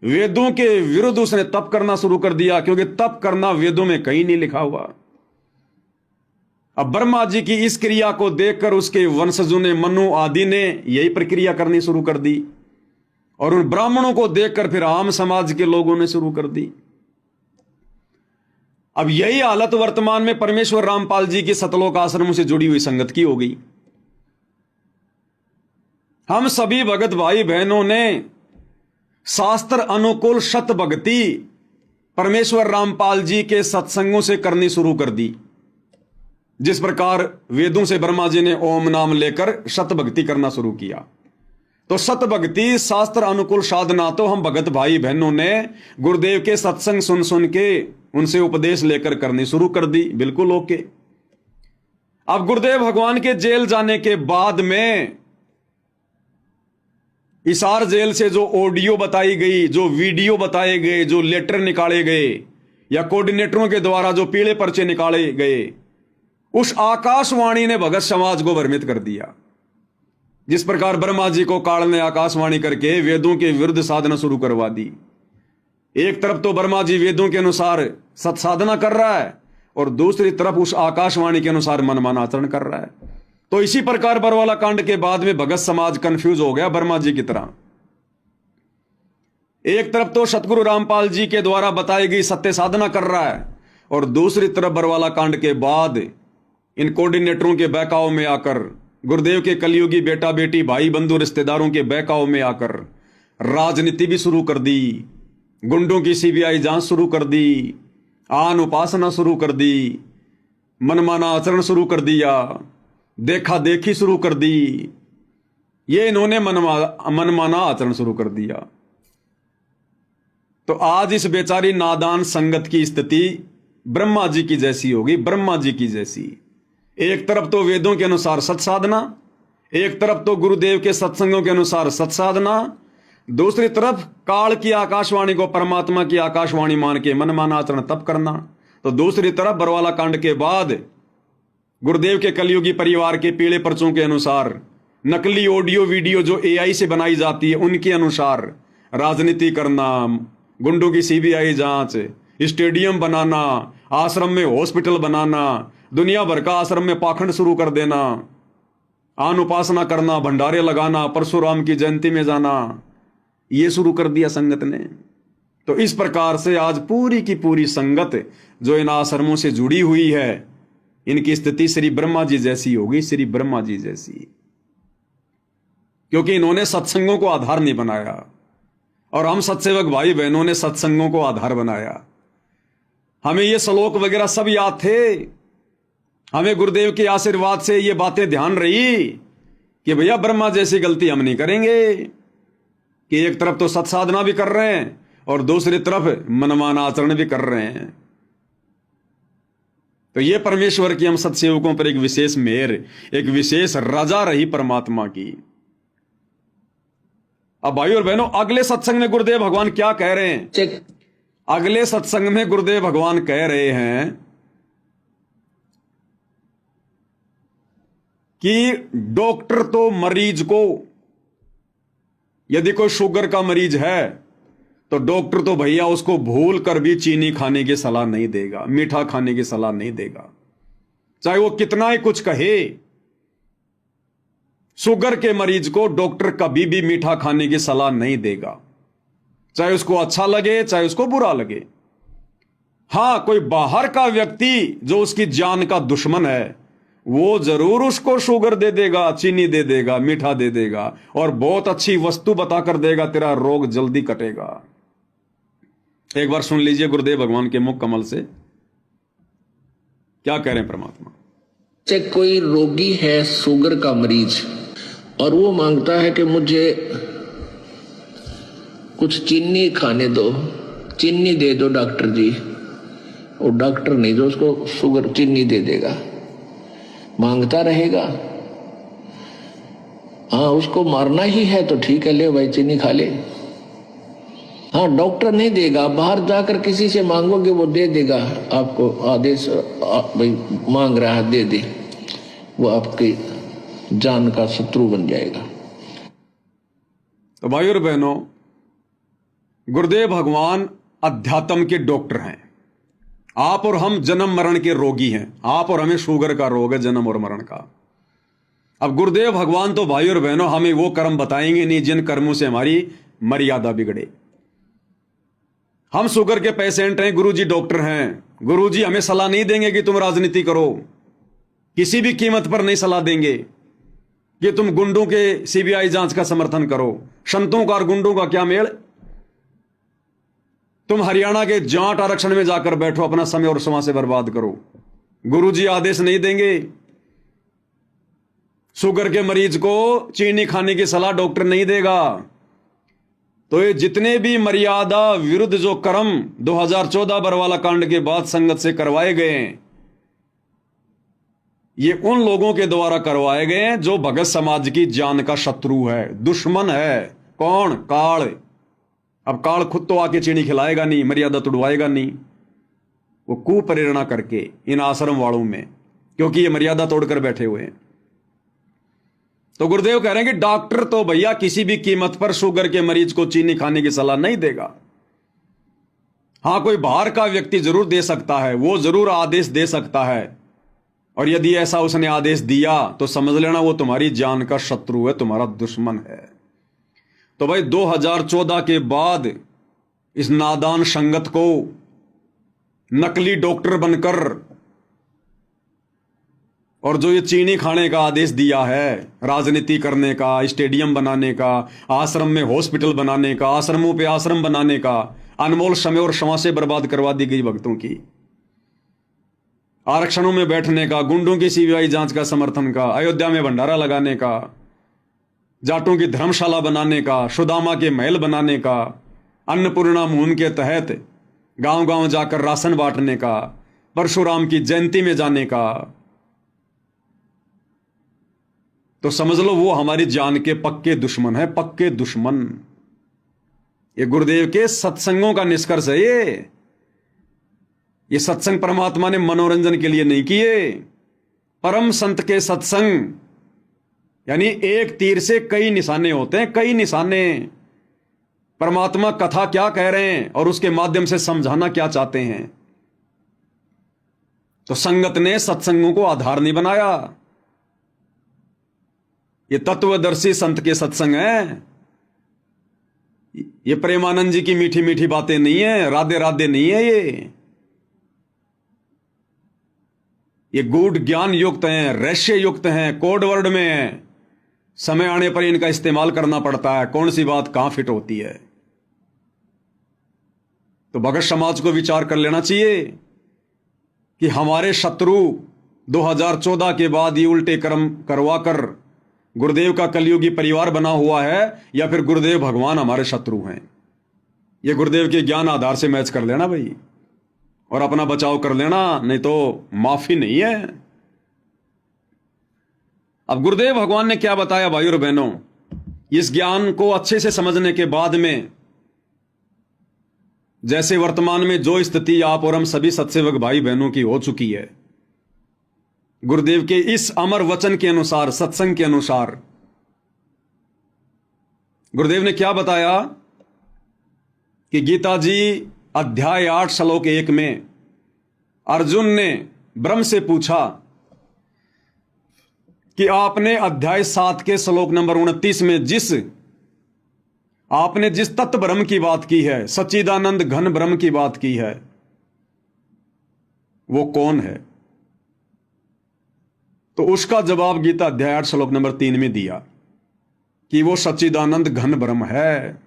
वेदों के विरुद्ध उसने तप करना शुरू कर दिया, क्योंकि तप करना वेदों में कहीं नहीं लिखा हुआ। अब ब्रह्मा जी की इस क्रिया को देखकर उसके वंशजों ने, मनु आदि ने यही प्रक्रिया करनी शुरू कर दी और उन ब्राह्मणों को देखकर फिर आम समाज के लोगों ने शुरू कर दी। अब यही हालत वर्तमान में परमेश्वर रामपाल जी की सतलोक आश्रम से जुड़ी हुई संगत की हो गई। हम सभी भगत भाई बहनों ने शास्त्र अनुकूल शत भक्ति परमेश्वर रामपाल जी के सत्संगों से करनी शुरू कर दी। जिस प्रकार वेदों से ब्रह्मा जी ने ओम नाम लेकर शत भक्ति करना शुरू किया, तो सत भक्ति शास्त्र अनुकूल साधना तो हम भगत भाई बहनों ने गुरुदेव के सत्संग सुन सुन के उनसे उपदेश लेकर करनी शुरू कर दी। बिल्कुल ओके। अब गुरुदेव भगवान के जेल जाने के बाद में हिसार जेल से जो ऑडियो बताई गई, जो वीडियो बताए गए, जो लेटर निकाले गए या कोऑर्डिनेटरों के द्वारा जो पीले पर्चे निकाले गए, उस आकाशवाणी ने भगत समाज को भ्रमित कर दिया। जिस प्रकार ब्रह्मा जी को काल ने आकाशवाणी करके वेदों के विरुद्ध साधना शुरू करवा दी। एक तरफ तो ब्रह्मा जी वेदों के अनुसार सत्साधना कर रहा है और दूसरी तरफ उस आकाशवाणी के अनुसार मनमाना आचरण कर रहा है। तो इसी प्रकार बरवाला कांड के बाद में भगत समाज कंफ्यूज हो गया ब्रह्मा जी की तरह। एक तरफ तो सतगुरु रामपाल जी के द्वारा बताई गई सत्य साधना कर रहा है और दूसरी तरफ बरवाला कांड के बाद इन कोऑर्डिनेटरों के बहकाव में आकर, गुरुदेव के कलयुगी बेटा बेटी भाई बंधु रिश्तेदारों के बहकाव में आकर राजनीति भी शुरू कर दी, गुंडों की सीबीआई जांच शुरू कर दी, आन उपासना शुरू कर दी, मनमाना आचरण शुरू कर दिया, देखा देखी शुरू कर दी। ये इन्होंने मनमाना आचरण शुरू कर दिया। तो आज इस बेचारी नादान संगत की स्थिति ब्रह्मा जी की जैसी होगी, ब्रह्मा जी की जैसी। एक तरफ तो वेदों के अनुसार सत्साधना, एक तरफ तो गुरुदेव के सत्संगों के अनुसार सत्साधना, दूसरी तरफ काल की आकाशवाणी को परमात्मा की आकाशवाणी मान के मनमाना आचरण तप करना। तो दूसरी तरफ बरवाला कांड के बाद गुरुदेव के कलयुगी परिवार के पीले पर्चों के अनुसार नकली ऑडियो वीडियो जो एआई से बनाई जाती है उनके अनुसार राजनीति करना, गुंडों की सीबीआई जांच, स्टेडियम बनाना, आश्रम में हॉस्पिटल बनाना, दुनिया भर का आश्रम में पाखंड शुरू कर देना, आन उपासना करना, भंडारे लगाना, परशुराम की जयंती में जाना, ये शुरू कर दिया संगत ने। तो इस प्रकार से आज पूरी की पूरी संगत जो इन आश्रमों से जुड़ी हुई है, इनकी स्थिति श्री ब्रह्मा जी जैसी होगी, श्री ब्रह्मा जी जैसी, क्योंकि इन्होंने सत्संगों को आधार नहीं बनाया और हम सत्सेवक भाई बहनों ने सत्संगों को आधार बनाया। हमें ये श्लोक वगैरह सब याद थे, हमें गुरुदेव के आशीर्वाद से ये बातें ध्यान रही कि भैया ब्रह्मा जैसी गलती हम नहीं करेंगे, कि एक तरफ तो सत्साधना भी कर रहे हैं और दूसरी तरफ मनमाना आचरण भी कर रहे हैं। तो ये परमेश्वर की हम सत्सेवकों पर एक विशेष मेहर, एक विशेष रजा रही परमात्मा की। अब भाई और बहनों, अगले सत्संग में गुरुदेव भगवान क्या कह रहे हैं? अगले सत्संग में गुरुदेव भगवान कह रहे हैं कि डॉक्टर तो मरीज को, यदि कोई शुगर का मरीज है तो डॉक्टर तो भैया उसको भूल कर भी चीनी खाने की सलाह नहीं देगा, मीठा खाने की सलाह नहीं देगा, चाहे वो कितना ही कुछ कहे। शुगर के मरीज को डॉक्टर कभी भी मीठा खाने की सलाह नहीं देगा, चाहे उसको अच्छा लगे चाहे उसको बुरा लगे। हां, कोई बाहर का व्यक्ति जो उसकी जान का दुश्मन है वो जरूर उसको शुगर दे देगा, चीनी दे देगा, मीठा दे देगा और बहुत अच्छी वस्तु बताकर देगा, तेरा रोग जल्दी कटेगा। एक बार सुन लीजिए गुरुदेव भगवान के मुख कमल से क्या कह रहे हैं परमात्मा। जैसे कोई रोगी है, शुगर का मरीज, और वो मांगता है कि मुझे कुछ चीनी खाने दो, चीनी दे दो डॉक्टर जी, वो डॉक्टर नहीं जो उसको शुगर चीनी दे देगा, मांगता रहेगा। हाँ, उसको मारना ही है तो ठीक है, ले भाई चीनी खा ले। हाँ, डॉक्टर नहीं देगा, बाहर जाकर किसी से मांगोगे वो दे देगा आपको आदेश, भाई मांग रहा है दे दे, वो आपकी जान का शत्रु बन जाएगा। तो भाई और बहनों, गुरुदेव भगवान अध्यात्म के डॉक्टर हैं। आप और हम जन्म मरण के रोगी हैं। आप और हमें शुगर का रोग है, जन्म और मरण का। अब गुरुदेव भगवान तो भाई और बहनों हमें वो कर्म बताएंगे नहीं जिन कर्मों से हमारी मर्यादा बिगड़े। हम शुगर के पेशेंट हैं, गुरुजी डॉक्टर हैं। गुरुजी हमें सलाह नहीं देंगे कि तुम राजनीति करो, किसी भी कीमत पर नहीं सलाह देंगे कि तुम गुंडों के सीबीआई जांच का समर्थन करो। संतों का और गुंडों का क्या मेल? तुम हरियाणा के जाट आरक्षण में जाकर बैठो, अपना समय और समय से बर्बाद करो। गुरुजी आदेश नहीं देंगे। शुगर के मरीज को चीनी खाने की सलाह डॉक्टर नहीं देगा। तो ये जितने भी मर्यादा विरुद्ध जो कर्म 2014 बरवाला कांड के बाद संगत से करवाए गए हैं, ये उन लोगों के द्वारा करवाए गए हैं जो भगत समाज की जान का शत्रु है, दुश्मन है। कौन? काल। अब काल खुद तो आके चीनी खिलाएगा नहीं, मर्यादा तुड़वाएगा नहीं, वो कुप्रेरणा करके इन आश्रम वालों में, क्योंकि ये मर्यादा तोड़कर बैठे हुए हैं। तो गुरुदेव कह रहे हैं कि डॉक्टर तो भैया किसी भी कीमत पर शुगर के मरीज को चीनी खाने की सलाह नहीं देगा। हां, कोई बाहर का व्यक्ति जरूर दे सकता है, वो जरूर आदेश दे सकता है, और यदि ऐसा उसने आदेश दिया तो समझ लेना वो तुम्हारी जान का शत्रु है, तुम्हारा दुश्मन है। तो भाई 2014 के बाद इस नादान संगत को नकली डॉक्टर बनकर और जो ये चीनी खाने का आदेश दिया है, राजनीति करने का, स्टेडियम बनाने का, आश्रम में हॉस्पिटल बनाने का, आश्रमों पे आश्रम बनाने का, अनमोल समय और श्रम से बर्बाद करवा दी गई भक्तों की, आरक्षणों में बैठने का, गुंडों की सीबीआई जांच का समर्थन का, अयोध्या में भंडारा लगाने का, जाटों की धर्मशाला बनाने का, सुदामा के महल बनाने का, अन्नपूर्णा मुहिम के तहत गांव गांव जाकर राशन बांटने का, परशुराम की जयंती में जाने का, तो समझ लो वो हमारी जान के पक्के दुश्मन है, पक्के दुश्मन। ये गुरुदेव के सत्संगों का निष्कर्ष है। ये सत्संग परमात्मा ने मनोरंजन के लिए नहीं किए। परम संत के सत्संग यानी एक तीर से कई निशाने होते हैं, कई निशाने। परमात्मा कथा क्या कह रहे हैं और उसके माध्यम से समझाना क्या चाहते हैं। तो संगत ने सत्संगों को आधार नहीं बनाया। ये तत्वदर्शी संत के सत्संग हैं। ये प्रेमानंद जी की मीठी मीठी बातें नहीं है, राधे राधे नहीं है। ये गूढ़ ज्ञान युक्त हैं, रहस्य युक्त हैं, कोड वर्ड में हैं। समय आने पर इनका इस्तेमाल करना पड़ता है, कौन सी बात कहां फिट होती है। तो भगत समाज को विचार कर लेना चाहिए कि हमारे शत्रु 2014 के बाद ये उल्टे कर्म करवाकर गुरुदेव का कलयुगी परिवार बना हुआ है, या फिर गुरुदेव भगवान हमारे शत्रु हैं। ये गुरुदेव के ज्ञान आधार से मैच कर लेना भाई, और अपना बचाव कर लेना, नहीं तो माफी नहीं है। अब गुरुदेव भगवान ने क्या बताया भाई और बहनों, इस ज्ञान को अच्छे से समझने के बाद में, जैसे वर्तमान में जो स्थिति आप और हम सभी सत्सेवक भाई बहनों की हो चुकी है, गुरुदेव के इस अमर वचन के अनुसार, सत्संग के अनुसार, गुरुदेव ने क्या बताया कि गीता जी अध्याय 8 श्लोक 1 में अर्जुन ने ब्रह्म से पूछा कि आपने अध्याय 7 के श्लोक नंबर 29 में आपने जिस तत्व ब्रह्म की बात की है, सच्चिदानंद घन ब्रह्म की बात की है, वो कौन है? तो उसका जवाब गीता अध्याय 8 श्लोक नंबर 3 में दिया कि वो सच्चिदानंद घन ब्रह्म है,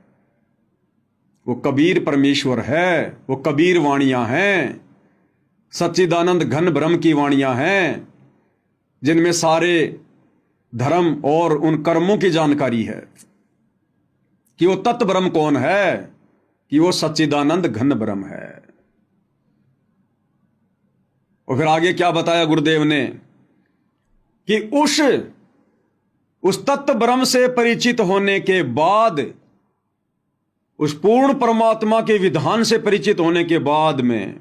वो कबीर परमेश्वर है, वो कबीर वाणियां हैं, सच्चिदानंद घन ब्रह्म की वाणियां हैं, जिनमें सारे धर्म और उन कर्मों की जानकारी है। कि वो तत्व ब्रह्म कौन है? कि वो सच्चिदानंद घन ब्रह्म है। और फिर आगे क्या बताया गुरुदेव ने कि उस तत्व ब्रह्म से परिचित होने के बाद, उस पूर्ण परमात्मा के विधान से परिचित होने के बाद में,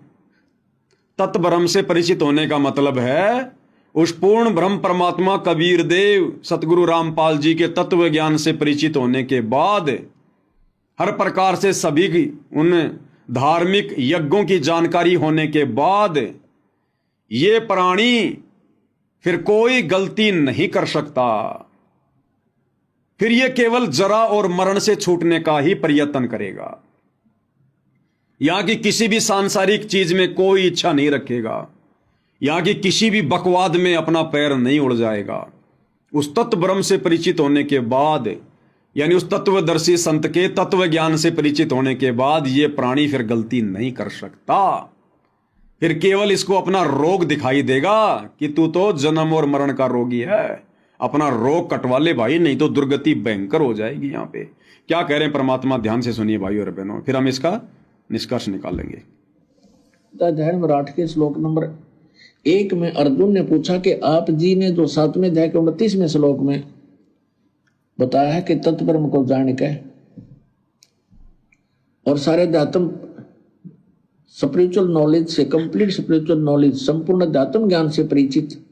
तत्व ब्रह्म से परिचित होने का मतलब है उस पूर्ण ब्रह्म परमात्मा कबीर देव सतगुरु रामपाल जी के तत्व ज्ञान से परिचित होने के बाद, हर प्रकार से सभी उन धार्मिक यज्ञों की जानकारी होने के बाद, ये प्राणी फिर कोई गलती नहीं कर सकता। फिर ये केवल जरा और मरण से छूटने का ही प्रयत्न करेगा। यहां की किसी भी सांसारिक चीज में कोई इच्छा नहीं रखेगा, यहां की किसी भी बकवाद में अपना पैर नहीं उड़ जाएगा। उस तत्व ब्रह्म से परिचित होने के बाद, यानी उस तत्वदर्शी संत के तत्व ज्ञान से परिचित होने के बाद, ये प्राणी फिर गलती नहीं कर सकता। फिर केवल इसको अपना रोग दिखाई देगा कि तू तो जन्म और मरण का रोगी है, अपना रोग कटवा ले भाई, नहीं तो दुर्गति भयंकर हो जाएगी। यहां पे क्या कह रहे हैं परमात्मा, ध्यान से सुनिए भाई और बहनों, फिर हम इसका निष्कर्ष निकालेंगे। अध्याय नंबर 8 के श्लोक नंबर 1 में अर्जुन ने पूछा कि आप जी ने जो 7वें अध्याय के 29वें श्लोक में बताया है कि तत्ब्रह्म को जान के और सारे अध्यात्म स्पिरिचुअल नॉलेज से, कंप्लीट स्पिरिचुअल नॉलेज, संपूर्ण अध्यात्म ज्ञान से परिचित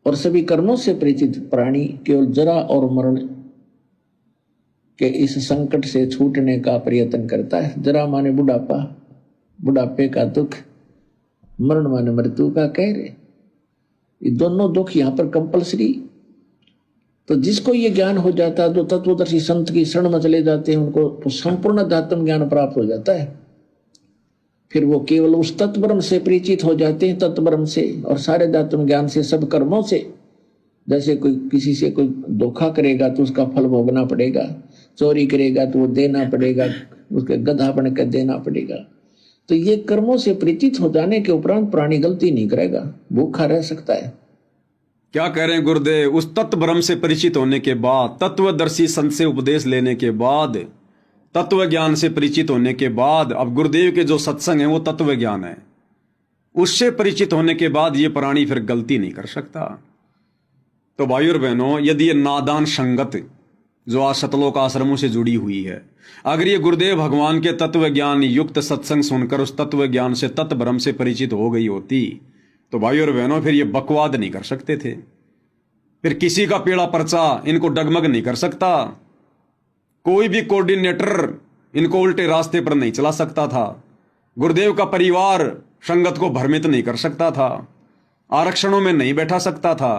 और सभी कर्मों से परिचित प्राणी केवल जरा और मरण के इस संकट से छूटने का प्रयत्न करता है। जरा माने बुढ़ापा, बुढ़ापे का दुख, मरण माने मृत्यु का कहर। ये दोनों दुख यहाँ पर कंपलसरी। तो जिसको ये ज्ञान हो जाता है, जो तत्वदर्शी संत की शरण में चले जाते हैं, उनको तो संपूर्ण अध्यात्म ज्ञान प्राप्त हो जाता है। फिर वो केवल उस तत्ब्रह्म से परिचित हो जाते हैं, तत्ब्रह्म से और सारे अध्यात्म ज्ञान से, सब कर्मों से। जैसे कोई किसी से कोई धोखा करेगा तो उसका फल भोगना पड़ेगा, चोरी करेगा तो वो देना पड़ेगा, उसके गधा बन कर देना पड़ेगा। तो ये कर्मों से परिचित हो जाने के उपरांत प्राणी गलती नहीं करेगा, भूखा रह सकता है। क्या कह रहे हैं गुरुदेव, उस तत्व ब्रह्म से परिचित होने के बाद, तत्वदर्शी संत से उपदेश लेने के बाद, तत्व ज्ञान से परिचित होने के बाद, अब गुरुदेव के जो सत्संग है वो तत्व ज्ञान है, उससे परिचित होने के बाद ये प्राणी फिर गलती नहीं कर सकता। तो भाई और बहनों, यदि ये नादान संगत जो आज सतलोक आश्रमों से जुड़ी हुई है, अगर ये गुरुदेव भगवान के तत्व ज्ञान युक्त सत्संग सुनकर उस तत्व ज्ञान से, तत्व ब्रह्म से परिचित हो गई होती, तो भाई और बहनों फिर ये बकवाद नहीं कर सकते थे। फिर किसी का पेड़ा पर्चा इनको डगमग नहीं कर सकता, कोई भी कोऑर्डिनेटर इनको उल्टे रास्ते पर नहीं चला सकता था, गुरुदेव का परिवार संगत को भ्रमित नहीं कर सकता था, आरक्षणों में नहीं बैठा सकता था,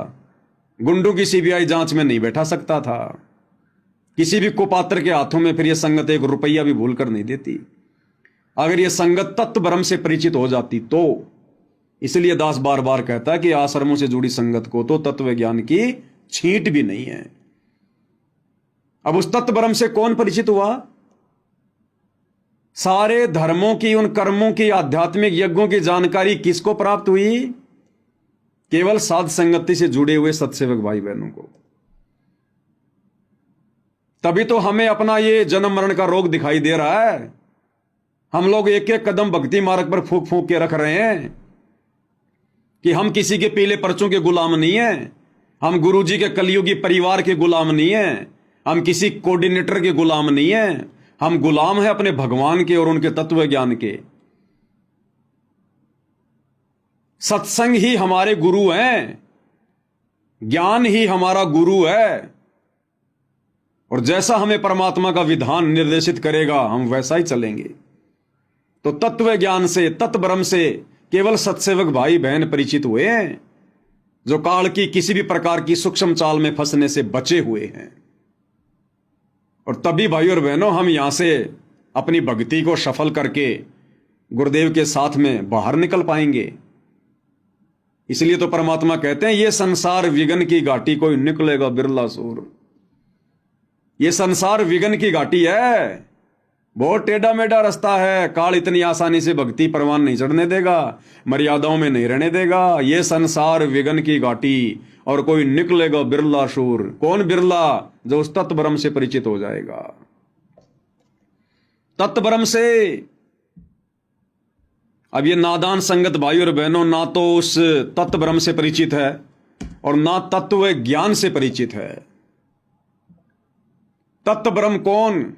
गुंडों की सीबीआई जांच में नहीं बैठा सकता था, किसी भी कुपात्र के हाथों में फिर यह संगत 1 रुपया भी भूल कर नहीं देती, अगर यह संगत तत्व ब्रह्म से परिचित हो जाती तो। इसलिए दास बार बार कहता है कि आश्रमों से जुड़ी संगत को तो तत्व ज्ञान की छींट भी नहीं है। अब उस तत्व ब्रह्म से कौन परिचित हुआ? सारे धर्मों की, उन कर्मों की, आध्यात्मिक यज्ञों की जानकारी किसको प्राप्त हुई? केवल साध संगति से जुड़े हुए सत्सेवक भाई बहनों को। तभी तो हमें अपना ये जन्म मरण का रोग दिखाई दे रहा है। हम लोग एक एक कदम भक्ति मार्ग पर फूंक फूंक के रख रहे हैं कि हम किसी के पीले पर्चों के गुलाम नहीं हैं, हम गुरुजी के कलयुगी परिवार के गुलाम नहीं हैं, हम किसी कोऑर्डिनेटर के गुलाम नहीं हैं, हम गुलाम हैं अपने भगवान के और उनके तत्व ज्ञान के। सत्संग ही हमारे गुरु हैं, ज्ञान ही हमारा गुरु है, और जैसा हमें परमात्मा का विधान निर्देशित करेगा हम वैसा ही चलेंगे। तो तत्व ज्ञान से, तत्व ब्रह्म से केवल सत्सेवक भाई बहन परिचित हुए हैं, जो काल की किसी भी प्रकार की सूक्ष्म चाल में फंसने से बचे हुए हैं। और तभी भाई और बहनों हम यहां से अपनी भक्ति को सफल करके गुरुदेव के साथ में बाहर निकल पाएंगे। इसलिए तो परमात्मा कहते हैं, ये संसार विघ्न की घाटी कोई निकलेगा बिरला सूर। ये संसार विघ्न की घाटी है, बहुत टेढ़ा मेढ़ा रास्ता है, काल इतनी आसानी से भक्ति परवान नहीं चढ़ने देगा, मर्यादाओं में नहीं रहने देगा। ये संसार विघ्न की घाटी और कोई निकलेगा बिरला शूर। कौन बिरला? जो उस तत्व ब्रह्म से परिचित हो जाएगा। तत्व ब्रह्म से अब ये नादान संगत भाई और बहनों ना तो उस तत्व ब्रह्म से परिचित है और ना तत्व ज्ञान से परिचित है। तत्व ब्रह्म कौन?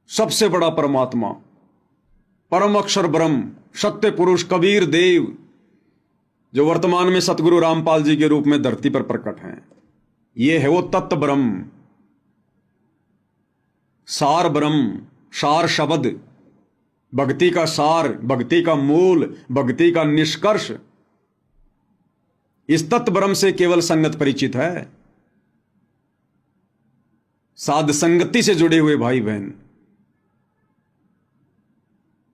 सबसे बड़ा परमात्मा, परम अक्षर ब्रह्म, सत्य पुरुष कबीर देव, जो वर्तमान में सतगुरु रामपाल जी के रूप में धरती पर प्रकट हैं। यह है वो तत्व ब्रह्म, सार ब्रह्म, सार शब्द, भक्ति का सार, भक्ति का मूल, भक्ति का निष्कर्ष। इस तत्व ब्रह्म से केवल संगत परिचित है, साध संगति से जुड़े हुए भाई बहन।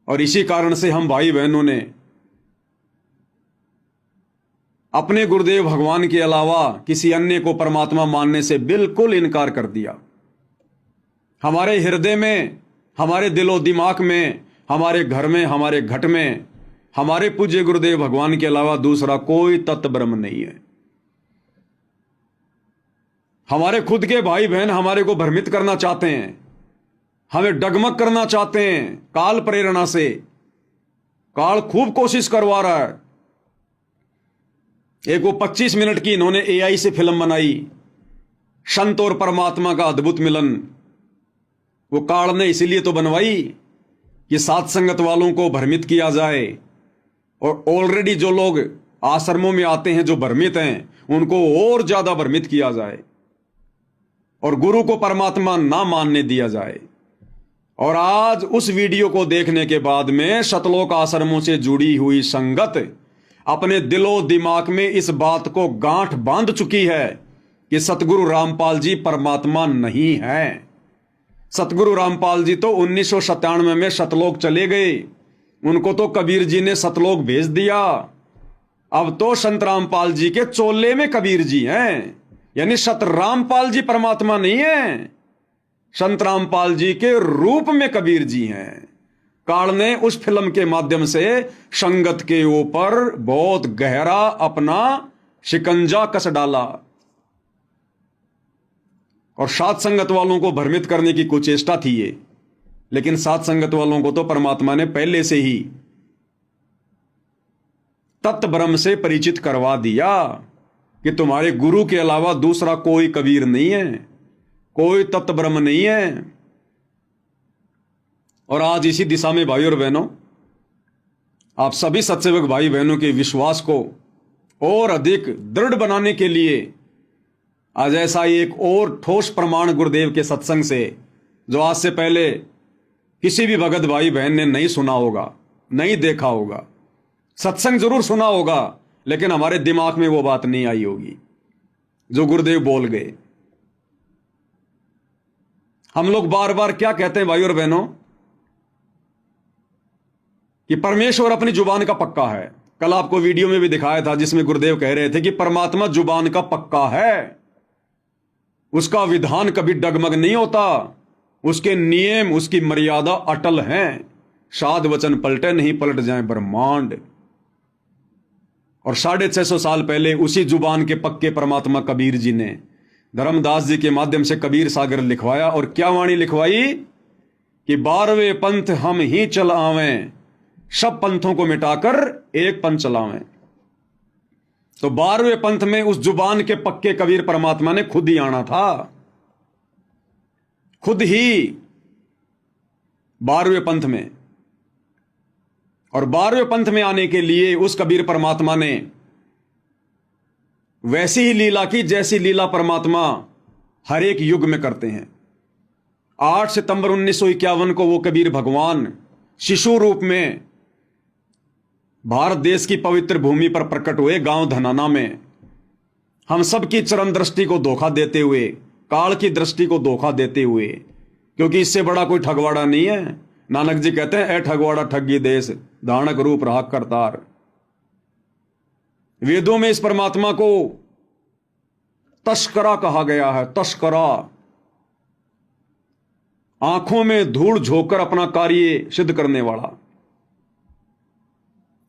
और इसी कारण से हम भाई बहनों ने अपने गुरुदेव भगवान के अलावा किसी अन्य को परमात्मा मानने से बिल्कुल इनकार कर दिया। हमारे हृदय में, हमारे दिलो दिमाग में, हमारे घर में, हमारे घट में हमारे पूज्य गुरुदेव भगवान के अलावा दूसरा कोई तत्व ब्रह्म नहीं है। हमारे खुद के भाई बहन हमारे को भ्रमित करना चाहते हैं, हमें डगमग करना चाहते हैं काल प्रेरणा से। काल खूब कोशिश करवा रहा है। एक वो 25 मिनट की इन्होंने एआई से फिल्म बनाई, संत और परमात्मा का अद्भुत मिलन। वो काल ने इसीलिए तो बनवाई कि साथ संगत वालों को भ्रमित किया जाए, और ऑलरेडी जो लोग आश्रमों में आते हैं जो भ्रमित हैं उनको और ज्यादा भ्रमित किया जाए और गुरु को परमात्मा ना मानने दिया जाए। और आज उस वीडियो को देखने के बाद में शतलोक आश्रमों से जुड़ी हुई संगत अपने दिलो दिमाग में इस बात को गांठ बांध चुकी है कि सतगुरु रामपाल जी परमात्मा नहीं है। सतगुरु रामपाल जी तो 1997 में सतलोक चले गए, उनको तो कबीर जी ने सतलोक भेज दिया। अब तो संत रामपाल जी के चोले में कबीर जी हैं, यानी सत रामपाल जी परमात्मा नहीं है, संत रामपाल जी के रूप में कबीर जी हैं। काल ने उस फिल्म के माध्यम से संगत के ऊपर बहुत गहरा अपना शिकंजा कस डाला और साथ संगत वालों को भ्रमित करने की कुचेष्टा थी ये। लेकिन साथ संगत वालों को तो परमात्मा ने पहले से ही तत्व ब्रह्म से परिचित करवा दिया कि तुम्हारे गुरु के अलावा दूसरा कोई कबीर नहीं है, कोई तत्व ब्रह्म नहीं है। और आज इसी दिशा में भाई और बहनों, आप सभी सत्सेवक भाई बहनों के विश्वास को और अधिक दृढ़ बनाने के लिए आज ऐसा एक और ठोस प्रमाण गुरुदेव के सत्संग से, जो आज से पहले किसी भी भगत भाई बहन ने नहीं सुना होगा, नहीं देखा होगा, सत्संग जरूर सुना होगा लेकिन हमारे दिमाग में वो बात नहीं आई होगी जो गुरुदेव बोल गए। हम लोग बार बार क्या कहते हैं भाई और बहनों कि परमेश्वर अपनी जुबान का पक्का है। कल आपको वीडियो में भी दिखाया था जिसमें गुरुदेव कह रहे थे कि परमात्मा जुबान का पक्का है, उसका विधान कभी डगमग नहीं होता, उसके नियम, उसकी मर्यादा अटल हैं। साध वचन पलटे नहीं, पलट जाए ब्रह्मांड। और 650 साल पहले उसी जुबान के पक्के परमात्मा कबीर जी ने धर्मदास जी के माध्यम से कबीर सागर लिखवाया। और क्या वाणी लिखवाई कि 12वें पंथ हम ही चल आवें, सब पंथों को मिटाकर एक पंथ चलावें। तो 12वें पंथ में उस जुबान के पक्के कबीर परमात्मा ने खुद ही आना था, खुद ही 12वें पंथ में। और 12वें पंथ में आने के लिए उस कबीर परमात्मा ने वैसी ही लीला की जैसी लीला परमात्मा हर एक युग में करते हैं। 8 सितंबर 1951 को वो कबीर भगवान शिशु रूप में भारत देश की पवित्र भूमि पर प्रकट हुए, गांव धनाना में। हम सब की चरम दृष्टि को धोखा देते हुए, काल की दृष्टि को धोखा देते हुए, क्योंकि इससे बड़ा कोई ठगवाड़ा नहीं है। नानक जी कहते हैं, ए ठगवाड़ा ठगी देश, धानक रूप रहा करतार। वेदों में इस परमात्मा को तस्करा कहा गया है, तस्करा। आंखों में धूल झोंककर अपना कार्य सिद्ध करने वाला।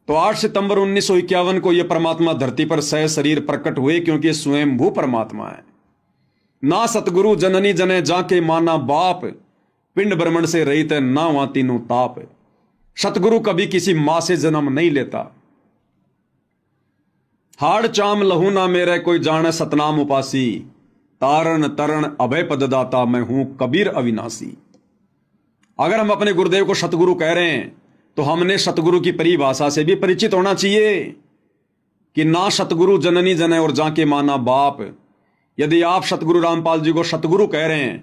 तो 8 सितंबर 1951 को यह परमात्मा धरती पर सह शरीर प्रकट हुए, क्योंकि स्वयंभू परमात्मा है। ना सतगुरु जननी जने जाके माना बाप, पिंड ब्रह्मण से रहित है ना वहां तीनों ताप। सतगुरु कभी किसी मां से जन्म नहीं लेता। हाड़ चाम लहू ना मेरे कोई जाने सतनाम उपासी, तारण तरण अभय पददाता मैं हूं कबीर अविनाशी। अगर हम अपने गुरुदेव को सतगुरु कह रहे हैं तो हमने सतगुरु की परिभाषा से भी परिचित होना चाहिए कि ना सतगुरु जननी जने और जाके माना बाप। यदि आप सतगुरु रामपाल जी को सतगुरु कह रहे हैं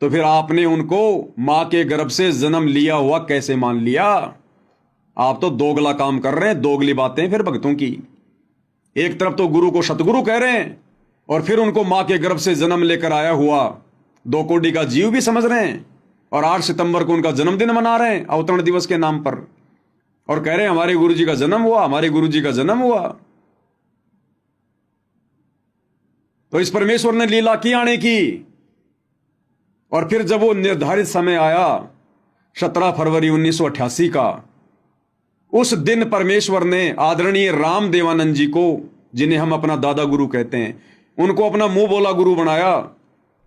तो फिर आपने उनको मां के गर्भ से जन्म लिया हुआ कैसे मान लिया? आप तो दोगला काम कर रहे हैं, दोगली बातें फिर भक्तों की। एक तरफ तो गुरु को सतगुरु कह रहे हैं और फिर उनको मां के गर्भ से जन्म लेकर आया हुआ 2 कोटि का जीव भी समझ रहे हैं, और 8 सितंबर को उनका जन्मदिन मना रहे हैं अवतरण दिवस के नाम पर, और कह रहे हैं हमारे गुरु जी का जन्म हुआ, हमारे गुरु जी का जन्म हुआ। तो इस परमेश्वर ने लीला की आने की। और फिर जब वो निर्धारित समय आया 17 फरवरी 1988 का, उस दिन परमेश्वर ने आदरणीय राम देवानंद जी को, जिन्हें हम अपना दादा गुरु कहते हैं, उनको अपना मुंह बोला गुरु बनाया।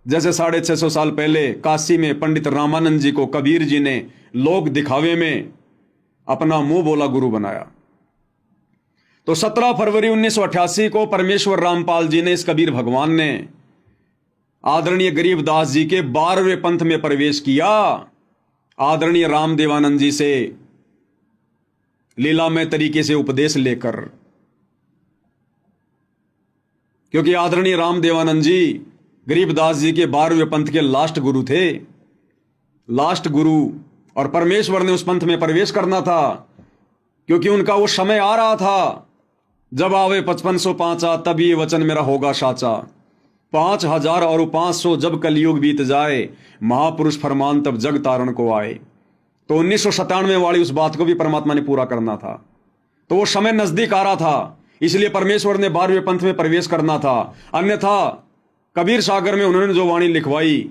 जैसे 650 साल पहले काशी में पंडित रामानंद जी को कबीर जी ने लोक दिखावे में अपना मुंह बोला गुरु बनाया। तो 17 फरवरी 1988 को परमेश्वर रामपाल जी ने, इस कबीर भगवान ने, आदरणीय गरीबदास जी के 12वें पंथ में प्रवेश किया। आदरणीय राम देवानंद जी से लीलामय तरीके से उपदेश लेकर, क्योंकि आदरणीय राम देवानंद जी गरीबदास जी के 12वें पंथ के लास्ट गुरु थे, लास्ट गुरु। और परमेश्वर ने उस पंथ में प्रवेश करना था, क्योंकि उनका वो समय आ रहा था, जब आवे 5505 तब ये वचन मेरा होगा साचा। 5000 और 500 जब कलयुग बीत जाए, महापुरुष फरमान तब जग तारण को आए। तो 1997 वाली उस बात को भी परमात्मा ने पूरा करना था। तो वो समय नजदीक आ रहा था, इसलिए परमेश्वर ने 12वें पंथ में प्रवेश करना था। अन्यथा कबीर सागर में उन्होंने जो वाणी लिखवाई,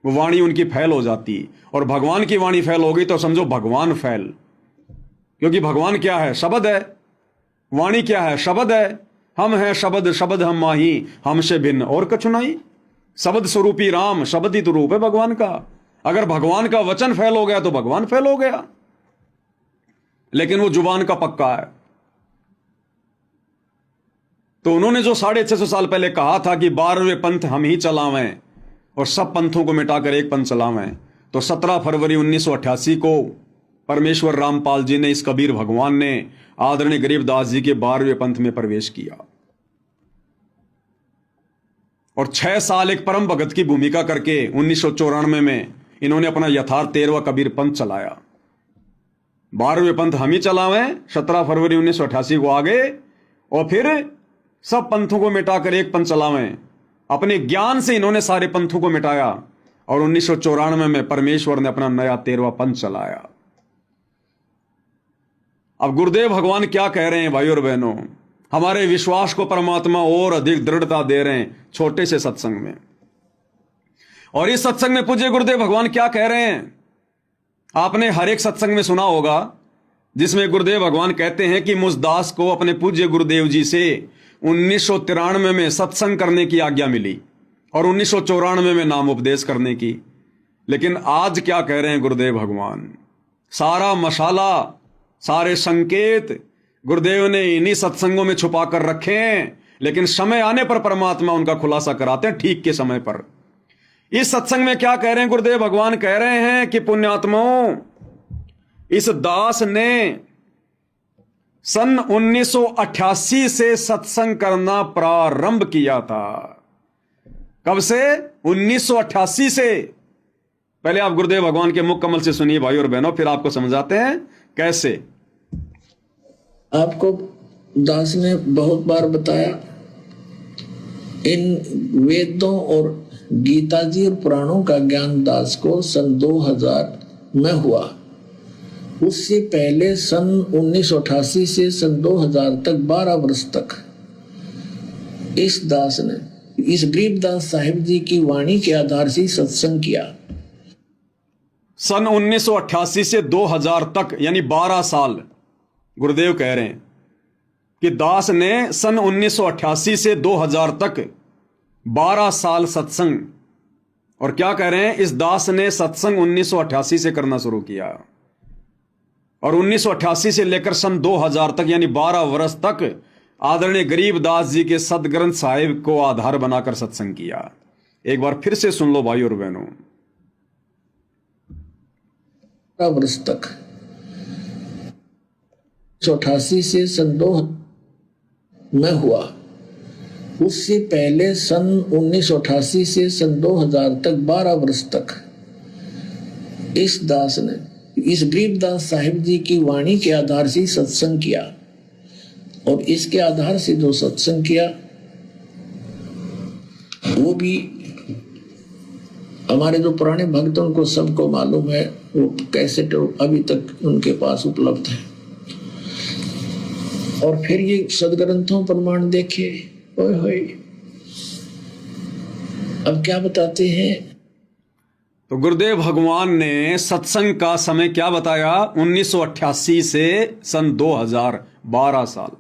वो वाणी उनकी फैल हो जाती, और भगवान की वाणी फैल हो गई तो समझो भगवान फैल। क्योंकि भगवान क्या है? शब्द है। वाणी क्या है? शब्द है। हम हैं शब्द, शब्द हम माही, हमसे भिन्न और कछु नहीं। शब्द स्वरूपी राम, शब्द ही तो रूप है भगवान का। अगर भगवान का वचन फैल हो गया तो भगवान फैल हो गया, लेकिन वो जुबान का पक्का है। तो उन्होंने जो 650 साल पहले कहा था कि 12वें पंथ हम ही चलावें और सब पंथों को मिटाकर एक पंथ चलावें, तो 17 फरवरी 1988 को परमेश्वर रामपाल जी ने, इस कबीर भगवान ने, आदरणीय गरीबदास जी के 12वें पंथ में प्रवेश किया। और 6 साल एक परम भगत की भूमिका करके 1994 में इन्होंने अपना यथार्थ 13वां कबीर पंथ चलाया। 12वें पंथ हम ही चलावें, 17 फरवरी 1988 को आगे, और फिर सब पंथों को मिटाकर एक पंथ चलावें। अपने ज्ञान से इन्होंने सारे पंथों को मिटाया, और 1994 में परमेश्वर ने अपना नया 13वां पंथ चलाया। अब गुरुदेव भगवान क्या कह रहे हैं भाई और बहनों? हमारे विश्वास को परमात्मा और अधिक दृढ़ता दे रहे हैं छोटे से सत्संग में। और इस सत्संग में पूज्य गुरुदेव भगवान क्या कह रहे हैं? आपने हर एक सत्संग में सुना होगा, जिसमें गुरुदेव भगवान कहते हैं कि मुझ दास को अपने पूज्य गुरुदेव जी से 1993 में सत्संग करने की आज्ञा मिली, और 1994 में नाम उपदेश करने की। लेकिन आज क्या कह रहे हैं गुरुदेव भगवान? सारा मसाला, सारे संकेत गुरुदेव ने इन्हीं सत्संगों में छुपा कर रखे हैं, लेकिन समय आने पर परमात्मा उनका खुलासा कराते हैं ठीक के समय पर। इस सत्संग में क्या कह रहे हैं गुरुदेव भगवान? कह रहे हैं कि पुण्यात्माओं, इस दास ने सन 1988 से सत्संग करना प्रारंभ किया था। कब से? 1988 से। पहले आप गुरुदेव भगवान के मुख कमल से सुनिए भाई और बहनों, फिर आपको समझाते हैं कैसे। आपको दास ने बहुत बार बताया, इन वेदों और गीता जी और पुराणों का ज्ञान दास को सन 2000 में हुआ। उससे पहले सन 1988 से सन 2000 तक 12 वर्ष तक इस दास ने, इस गरीबदास साहिब जी की वाणी के आधार से सत्संग किया। सन 1988 से 2000 तक यानी 12 साल गुरुदेव कह रहे हैं कि दास ने सन 1988 से 2000 तक 12 साल सत्संग। और क्या कह रहे हैं? इस दास ने सत्संग 1988 से करना शुरू किया, और 1988 से लेकर सन 2000 तक यानी 12 वर्ष तक आदरणीय गरीबदास जी के सदग्रंथ साहिब को आधार बनाकर सत्संग किया। एक बार फिर से सुन लो भाई और बहनों। वर्ष तक 88 से सन 2000 में हुआ, उससे पहले सन 1988 से सन 2000 तक 12 वर्ष तक इस दास ने इस गरीबदास साहिब जी की वाणी के आधार से सत्संग किया, और इसके आधार से जो सत्संग किया वो भी हमारे जो पुराने भक्त उनको सबको मालूम है, वो कैसेट अभी तक उनके पास उपलब्ध है। और फिर ये सदग्रंथों प्रमाण देखे, ओए होए, अब क्या बताते हैं। तो गुरुदेव भगवान ने सत्संग का समय क्या बताया? 1988 से सन 2000, 12 साल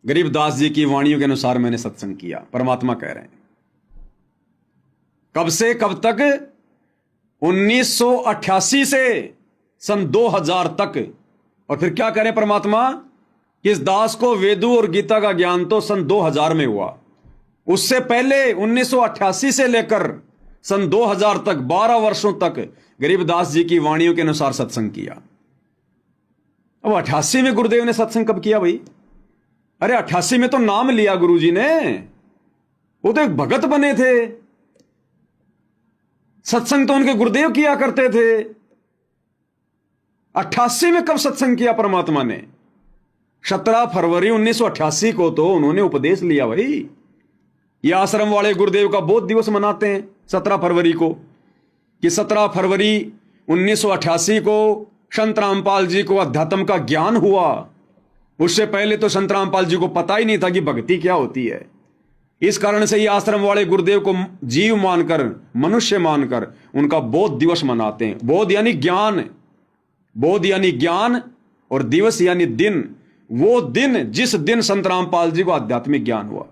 गरीबदास जी की वाणियों के अनुसार मैंने सत्संग किया। परमात्मा कह रहे हैं कब से कब तक? 1988 से सन 2000 तक। और फिर क्या करें परमात्मा कि इस दास को वेदों और गीता का ज्ञान तो सन 2000 में हुआ, उससे पहले 1988 से लेकर सन 2000 तक 12 वर्षों तक गरीबदास जी की वाणियों के अनुसार सत्संग किया। अब 88 में गुरुदेव ने सत्संग कब किया भाई? अरे 88 में तो नाम लिया गुरुजी ने, वो तो एक भगत बने थे, सत्संग तो उनके गुरुदेव किया करते थे। 88 में कब सत्संग किया परमात्मा ने? 17 फरवरी 1988 को तो उन्होंने उपदेश लिया भाई। ये आश्रम वाले गुरुदेव का बोध दिवस मनाते हैं 17 फरवरी को, कि 17 फरवरी 1988 को संत रामपाल जी को अध्यात्म का ज्ञान हुआ। उससे पहले तो संत रामपाल जी को पता ही नहीं था कि भक्ति क्या होती है। इस कारण से ये आश्रम वाले गुरुदेव को जीव मानकर, मनुष्य मानकर उनका बोध दिवस मनाते हैं। बोध यानी ज्ञान, बोध यानी ज्ञान, और दिवस यानी दिन, वो दिन जिस दिन संत रामपाल जी को आध्यात्मिक ज्ञान हुआ।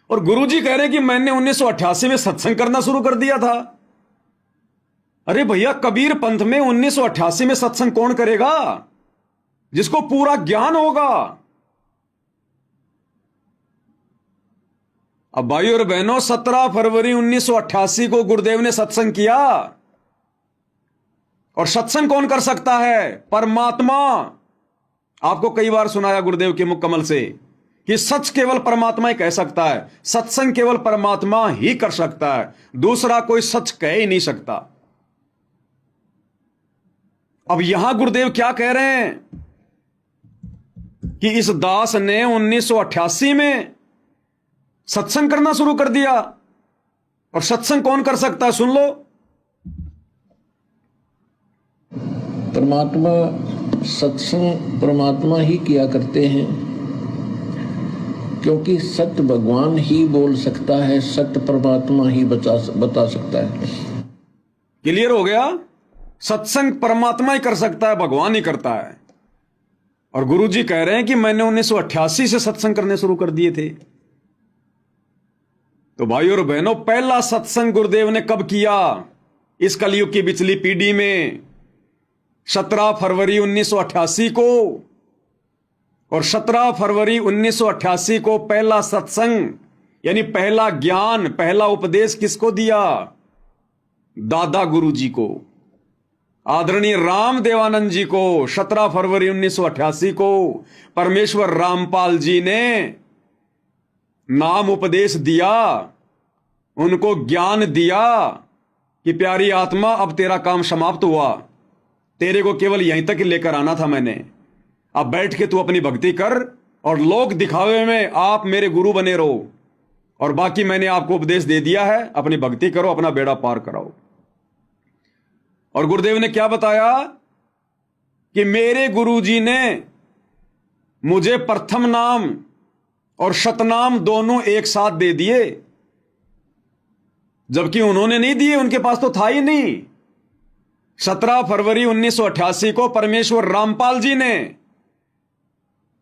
और गुरुजी कह रहे हैं कि मैंने 1988 में सत्संग करना शुरू कर दिया था। अरे भैया, कबीर पंथ में 1988 में सत्संग कौन करेगा? जिसको पूरा ज्ञान होगा। अब भाई और बहनों, 17 फरवरी 1988 को गुरुदेव ने सत्संग किया, और सत्संग कौन कर सकता है? परमात्मा। आपको कई बार सुनाया गुरुदेव के मुख कमल से कि सच केवल परमात्मा ही कह सकता है, सत्संग केवल परमात्मा ही कर सकता है, दूसरा कोई सच कह ही नहीं सकता। अब यहां गुरुदेव क्या कह रहे हैं कि इस दास ने 1988 में सत्संग करना शुरू कर दिया। और सत्संग कौन कर सकता है? सुन लो। परमात्मा, सत्संग परमात्मा ही किया करते हैं, क्योंकि सत्य भगवान ही बोल सकता है, सत्य परमात्मा ही बता सकता है। क्लियर हो गया? सत्संग परमात्मा ही कर सकता है, भगवान ही करता है। और गुरुजी कह रहे हैं कि मैंने 1988 से सत्संग करने शुरू कर दिए थे। तो भाई और बहनों, पहला सत्संग गुरुदेव ने कब किया? इस कलयुग की बिचली पीढ़ी में 17 फरवरी 1988 को। और 17 फरवरी 1988 को पहला सत्संग यानी पहला ज्ञान, पहला उपदेश किसको दिया? दादा गुरुजी को, आदरणीय राम देवानंद जी को। 17 फरवरी 1988 को परमेश्वर रामपाल जी ने नाम उपदेश दिया, उनको ज्ञान दिया कि प्यारी आत्मा, अब तेरा काम समाप्त हुआ, तेरे को केवल यहीं तक लेकर आना था मैंने। अब बैठ के तू अपनी भक्ति कर, और लोक दिखावे में आप मेरे गुरु बने रहो, और बाकी मैंने आपको उपदेश दे दिया है, अपनी भक्ति करो, अपना बेड़ा पार कराओ। और गुरुदेव ने क्या बताया कि मेरे गुरुजी ने मुझे प्रथम नाम और शतनाम दोनों एक साथ दे दिए, जबकि उन्होंने नहीं दिए, उनके पास तो था ही नहीं। 17 फरवरी 1988 को परमेश्वर रामपाल जी ने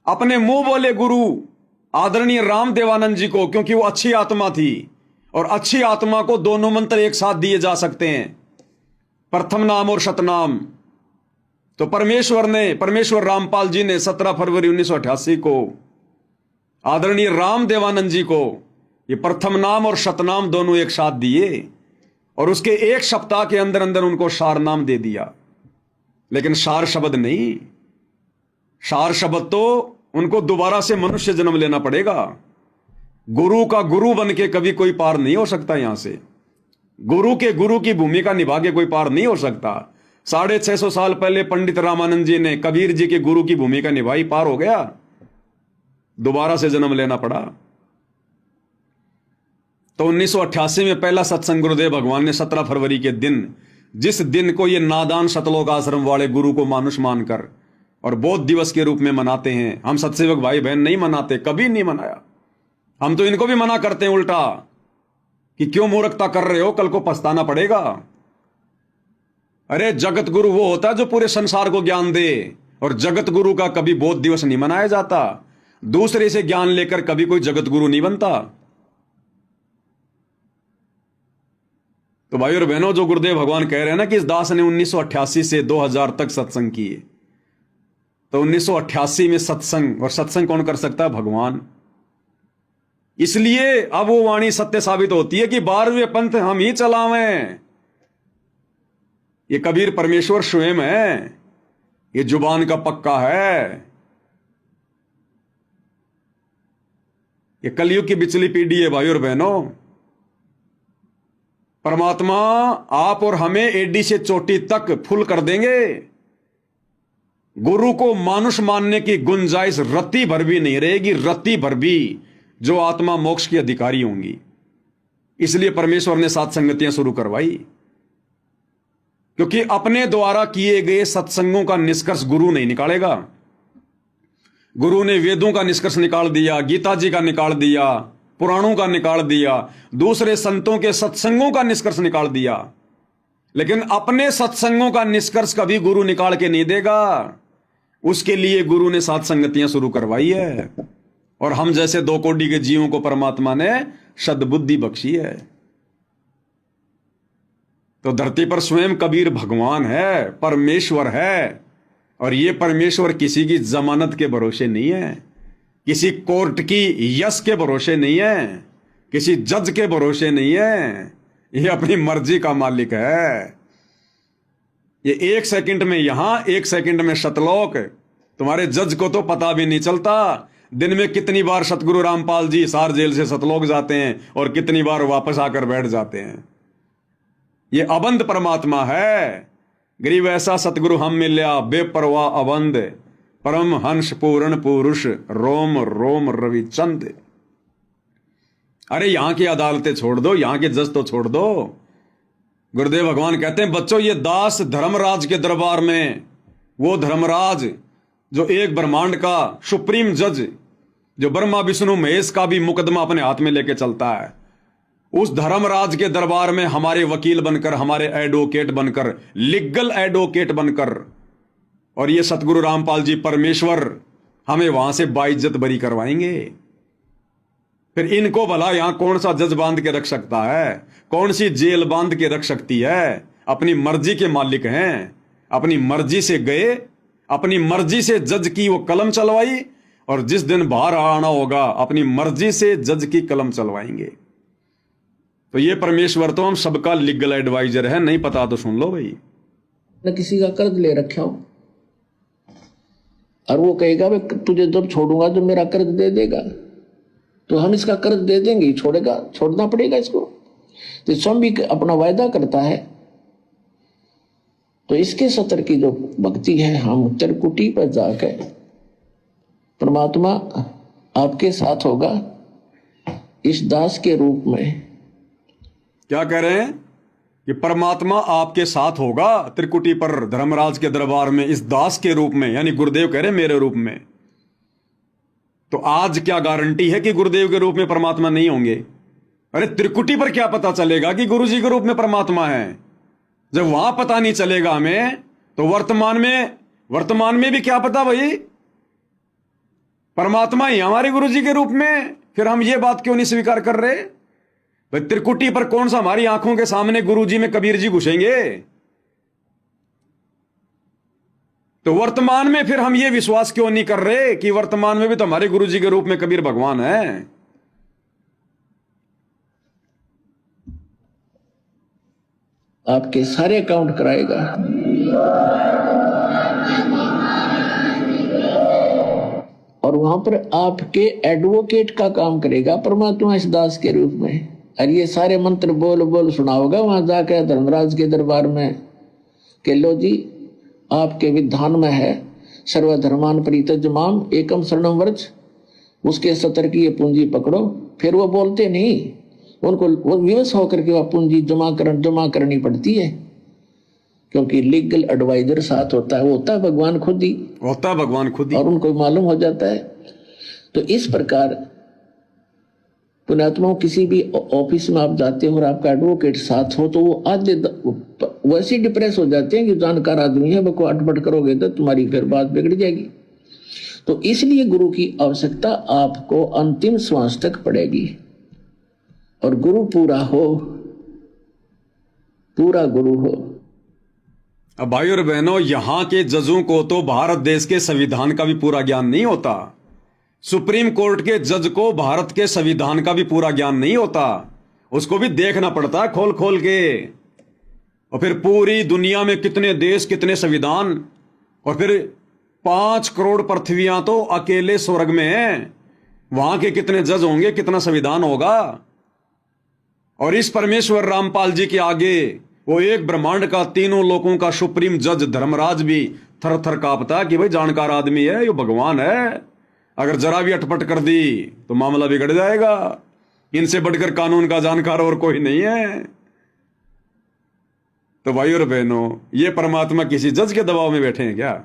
अपने मुंह बोले गुरु आदरणीय राम देवानंद जी को, क्योंकि वो अच्छी आत्मा थी, और अच्छी आत्मा को दोनों मंत्र एक साथ दिए जा सकते हैं, प्रथम नाम और शतनाम। तो परमेश्वर रामपाल जी ने 17 फरवरी 1988 को आदरणीय राम देवानंद जी को ये प्रथम नाम और शतनाम दोनों एक साथ दिए और उसके एक सप्ताह के अंदर अंदर उनको सार नाम दे दिया। लेकिन सार शब्द नहीं, सार शब्द तो उनको दोबारा से मनुष्य जन्म लेना पड़ेगा। गुरु का गुरु बन के कभी कोई पार नहीं हो सकता। यहां से गुरु की भूमिका निभा के कोई पार नहीं हो सकता। 650 साल पहले पंडित रामानंद जी ने कबीर जी के गुरु की भूमिका निभाई, पार हो गया, दोबारा से जन्म लेना पड़ा। तो 1988 में पहला सत्संग गुरुदेव भगवान ने 17 फरवरी के दिन, जिस दिन को ये नादान सतलोक आश्रम वाले गुरु को मानुष मानकर और बौद्ध दिवस के रूप में मनाते हैं, हम सत्सेवक भाई बहन नहीं मनाते, कभी नहीं मनाया। हम तो इनको भी मना करते हैं उल्टा कि क्यों मूर्खता कर रहे हो, कल को पछताना पड़ेगा। अरे जगत गुरु वो होता है जो पूरे संसार को ज्ञान दे, और जगत गुरु का कभी बौद्ध दिवस नहीं मनाया जाता। दूसरे से ज्ञान लेकर कभी कोई जगत गुरु नहीं बनता। तो भाई और बहनों, जो गुरुदेव भगवान कह रहे हैं ना कि इस दास ने 1988 से 2000 तक सत्संग किए, तो 1988 में सत्संग, और सत्संग कौन कर सकता है? भगवान। इसलिए अब वो वाणी सत्य साबित होती है कि 12वें पंथ हम ही चलावें। ये कबीर परमेश्वर स्वयं है, ये जुबान का पक्का है। ये कलयुग की बिचली पीढ़ी है भाई और बहनों। परमात्मा आप और हमें एडी से चोटी तक फुल कर देंगे। गुरु को मानुष मानने की गुंजाइश रत्ती भर भी नहीं रहेगी, रत्ती भर भी, जो आत्मा मोक्ष की अधिकारी होंगी। इसलिए परमेश्वर ने सात संगतियां शुरू करवाई, क्योंकि अपने द्वारा किए गए सत्संगों का निष्कर्ष गुरु नहीं निकालेगा। गुरु ने वेदों का निष्कर्ष निकाल दिया, गीता जी का निकाल दिया, पुराणों का निकाल दिया, दूसरे संतों के सत्संगों का निष्कर्ष निकाल दिया, लेकिन अपने सत्संगों का निष्कर्ष कभी गुरु निकाल के नहीं देगा। उसके लिए गुरु ने सात संगतियां शुरू करवाई है, और हम जैसे 2 कोटि के जीवों को परमात्मा ने सद्बुद्धि बख्शी है। तो धरती पर स्वयं कबीर भगवान है, परमेश्वर है, और ये परमेश्वर किसी की जमानत के भरोसे नहीं है, किसी कोर्ट की यश के भरोसे नहीं है, किसी जज के भरोसे नहीं है। ये अपनी मर्जी का मालिक है। ये 1 सेकंड में यहां, 1 सेकंड में सतलोक। तुम्हारे जज को तो पता भी नहीं चलता दिन में कितनी बार सतगुरु रामपाल जी सार जेल से सतलोक जाते हैं और कितनी बार वापस आकर बैठ जाते हैं। ये अबंध परमात्मा है। गरीब ऐसा सतगुरु हम मिल्या, बेपरवाह अबंध, परम हंस पूर्ण पुरुष, रोम रोम रविचंद। अरे यहां की अदालतें छोड़ दो, यहां के जज तो छोड़ दो। गुरुदेव भगवान कहते हैं, बच्चों ये दास धर्मराज के दरबार में, वो धर्मराज जो एक ब्रह्मांड का सुप्रीम जज, जो ब्रह्मा विष्णु महेश का भी मुकदमा अपने हाथ में लेके चलता है, उस धर्मराज के दरबार में हमारे वकील बनकर, हमारे एडवोकेट बनकर, लीगल एडवोकेट बनकर, और ये सतगुरु रामपाल जी परमेश्वर हमें वहां से बाइज्जत बरी करवाएंगे। फिर इनको भला यहां कौन सा जज बांध के रख सकता है? कौन सी जेल बांध के रख सकती है? अपनी मर्जी के मालिक हैं। अपनी मर्जी से गए, अपनी मर्जी से जज की वो कलम चलवाई, और जिस दिन बाहर आना होगा अपनी मर्जी से जज की कलम चलवाएंगे। तो ये परमेश्वर तो हम सबका लीगल एडवाइजर है। नहीं पता तो सुन लो भाई। न किसी का कर्ज ले रखा हो, और वो कहेगा भाई तुझे जब छोड़ूंगा तो मेरा कर्ज दे देगा, तो हम इसका कर्ज दे देंगे, छोड़ेगा, छोड़ना पड़ेगा इसको। तो स्वयं भी अपना वायदा करता है। तो इसके सत्र की जो भक्ति है, हम त्रिकुटी पर जाकर परमात्मा आपके साथ होगा इस दास के रूप में। क्या कह रहे हैं कि परमात्मा आपके साथ होगा त्रिकुटी पर, धर्मराज के दरबार में, इस दास के रूप में, यानी गुरुदेव कह रहे हैं मेरे रूप में। तो आज क्या गारंटी है कि गुरुदेव के रूप में परमात्मा नहीं होंगे? अरे त्रिकुटी पर क्या पता चलेगा कि गुरु जी के रूप में परमात्मा है? जब वहां पता नहीं चलेगा हमें, तो वर्तमान में भी क्या पता भाई? परमात्मा ही हमारे गुरु जी के रूप में। फिर हम ये बात क्यों नहीं स्वीकार कर रहे भाई? त्रिकुटी पर कौन सा हमारी आंखों के सामने गुरु जी में कबीर जी घुसेंगे? तो वर्तमान में फिर हम ये विश्वास क्यों नहीं कर रहे कि वर्तमान में भी तो हमारे गुरु जी के रूप में कबीर भगवान है? आपके सारे अकाउंट कराएगा। और वहां पर आपके एडवोकेट का काम करेगा परमात्मा इस दास के रूप में। और ये सारे मंत्र बोल बोल सुनाओगा वहां जाकर धर्मराज के दरबार में कि लो जी आपके विधान में है सर्वधर्मान परित्यज्यमाम एकम शरणम व्रज, उसके 70 की ये पूंजी पकड़ो। फिर वो बोलते नहीं, उनको वो विवश होकर के वह पूंजी जमा करनी पड़ती है, क्योंकि लीगल एडवाइजर साथ होता है, वो होता है भगवान खुद ही, और उनको मालूम हो जाता है। तो इस प्रकार पुण्यात्माओं किसी भी ऑफिस में आप जाते हो और आपका एडवोकेट साथ हो तो वो आधे वैसे डिप्रेस हो जाते हैं कि जानकार आदमी है, वो अटपट करोगे तो तुम्हारी फिर बात बिगड़ जाएगी। तो इसलिए गुरु की आवश्यकता आपको अंतिम श्वास तक पड़ेगी। और गुरु पूरा गुरु हो। अब भाई और बहनों, यहां के जजों को तो भारत देश के संविधान का भी पूरा ज्ञान नहीं होता। सुप्रीम कोर्ट के जज को भारत के संविधान का भी पूरा ज्ञान नहीं होता, उसको भी देखना पड़ता है खोल खोल के। और फिर पूरी दुनिया में कितने देश, कितने संविधान, और फिर 5 करोड़ पृथ्वियां तो अकेले स्वर्ग में हैं, वहां के कितने जज होंगे, कितना संविधान होगा। और इस परमेश्वर रामपाल जी के आगे वो एक ब्रह्मांड का, तीनों लोगों का सुप्रीम जज धर्मराज भी थर थर कांपता कि भाई जानकार आदमी है, ये भगवान है, अगर जरा भी अटपट कर दी तो मामला बिगड़ जाएगा, इनसे बढ़कर कानून का जानकार और कोई नहीं है। तो भाई और बहनों, ये परमात्मा किसी जज के दबाव में बैठे हैं क्या?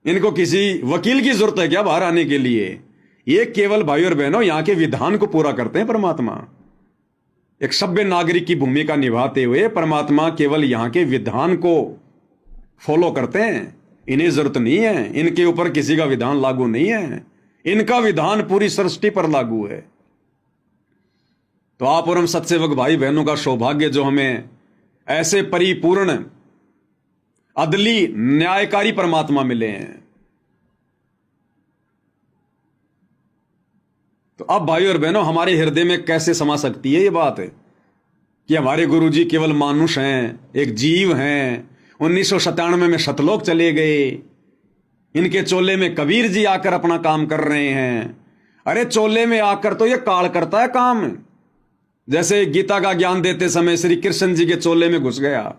इनको किसी वकील की जरूरत है क्या बाहर आने के लिए? ये केवल भाई और बहनों यहां के विधान को पूरा करते हैं परमात्मा। एक सभ्य नागरिक की भूमिका निभाते हुए परमात्मा केवल यहां के विधान को फॉलो करते हैं। इन्हें जरूरत नहीं है, इनके ऊपर किसी का विधान लागू नहीं है, इनका विधान पूरी सृष्टि पर लागू है। तो आप और हम सत्सेवक भाई बहनों का सौभाग्य जो हमें ऐसे परिपूर्ण अदली न्यायकारी परमात्मा मिले हैं। तो अब भाई और बहनों, हमारे हृदय में कैसे समा सकती है ये बात है कि हमारे गुरुजी केवल मानुष हैं, एक जीव हैं। 1997 में सतलोक चले गए, इनके चोले में कबीर जी आकर अपना काम कर रहे हैं। अरे चोले में आकर तो ये काल करता है काम, जैसे गीता का ज्ञान देते समय श्री कृष्ण जी के चोले में घुस गया,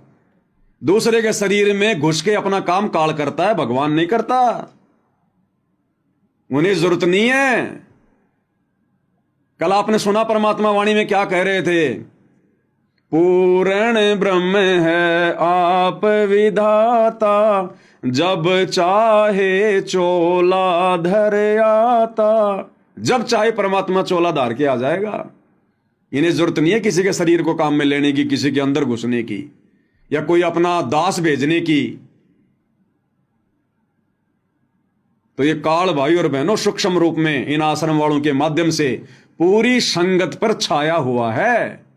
दूसरे के शरीर में घुस के अपना काम काल करता है, भगवान नहीं करता। उन्हें जरूरत नहीं है। कल आपने सुना परमात्मा वाणी में क्या कह रहे थे? पूर्ण ब्रह्म है आप विधाता, जब चाहे चोला धर आता। जब चाहे परमात्मा चोला धार के आ जाएगा। इन्हें जरूरत नहीं है किसी के शरीर को काम में लेने की, किसी के अंदर घुसने की, या कोई अपना दास भेजने की। तो ये काल भाई और बहनों सूक्ष्म रूप में इन आश्रम वालों के माध्यम से पूरी संगत पर छाया हुआ है।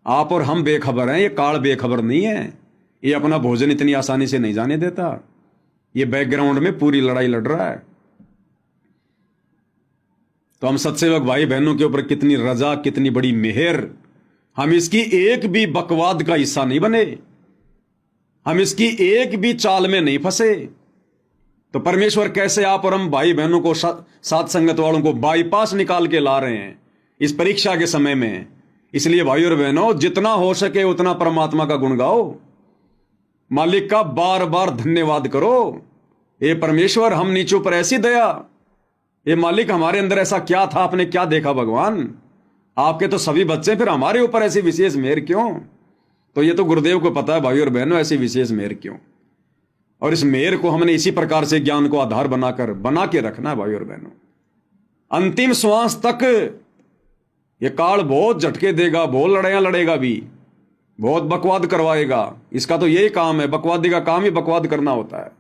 आप और हम बेखबर हैं, ये काल बेखबर नहीं है। ये अपना भोजन इतनी आसानी से नहीं जाने देता, ये बैकग्राउंड में पूरी लड़ाई लड़ रहा है। तो हम सत्सेवक भाई बहनों के ऊपर कितनी रजा, कितनी बड़ी मेहर, हम इसकी एक भी बकवाद का हिस्सा नहीं बने, हम इसकी एक भी चाल में नहीं फंसे। तो परमेश्वर कैसे आप और हम भाई बहनों को, साथ संगत वालों को बाईपास निकाल के ला रहे हैं इस परीक्षा के समय में। इसलिए भाई और बहनों, जितना हो सके उतना परमात्मा का गुण गाओ, मालिक का बार बार धन्यवाद करो। ये परमेश्वर, हम नीचों पर ऐसी दया, ये मालिक हमारे अंदर ऐसा क्या था, आपने क्या देखा भगवान? आपके तो सभी बच्चे, फिर हमारे ऊपर ऐसी विशेष मेहर क्यों? तो ये तो गुरुदेव को पता है भाई और बहनों, ऐसी विशेष मेहर क्यों। और इस मेहर को हमने इसी प्रकार से ज्ञान को आधार बना के रखना है भाई और बहनों। अंतिम श्वास तक ये काल बहुत झटके देगा, बहुत लड़ाइयां लड़ेगा भी, बहुत बकवाद करवाएगा। इसका तो यही काम है, बकवादी का काम ही बकवाद करना होता है।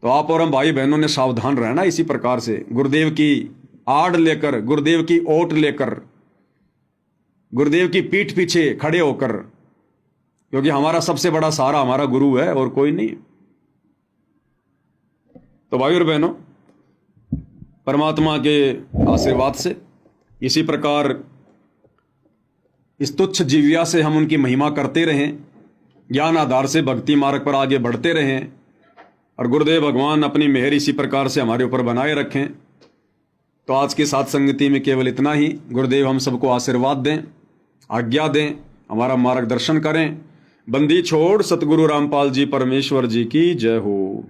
तो आप और हम भाई बहनों ने सावधान रहना इसी प्रकार से, गुरुदेव की आड़ लेकर, गुरुदेव की ओट लेकर, गुरुदेव की पीठ पीछे खड़े होकर, क्योंकि हमारा सबसे बड़ा सहारा हमारा गुरु है और कोई नहीं। तो भाई और बहनों, परमात्मा के आशीर्वाद से इसी प्रकार इस तुच्छ जीविया से हम उनकी महिमा करते रहें, ज्ञान आधार से भक्ति मार्ग पर आगे बढ़ते रहें और गुरुदेव भगवान अपनी मेहर इसी प्रकार से हमारे ऊपर बनाए रखें। तो आज की साथ संगति में केवल इतना ही। गुरुदेव हम सबको आशीर्वाद दें, आज्ञा दें, हमारा मार्गदर्शन करें। बंदी छोड़ सतगुरु रामपाल जी परमेश्वर जी की जय हो।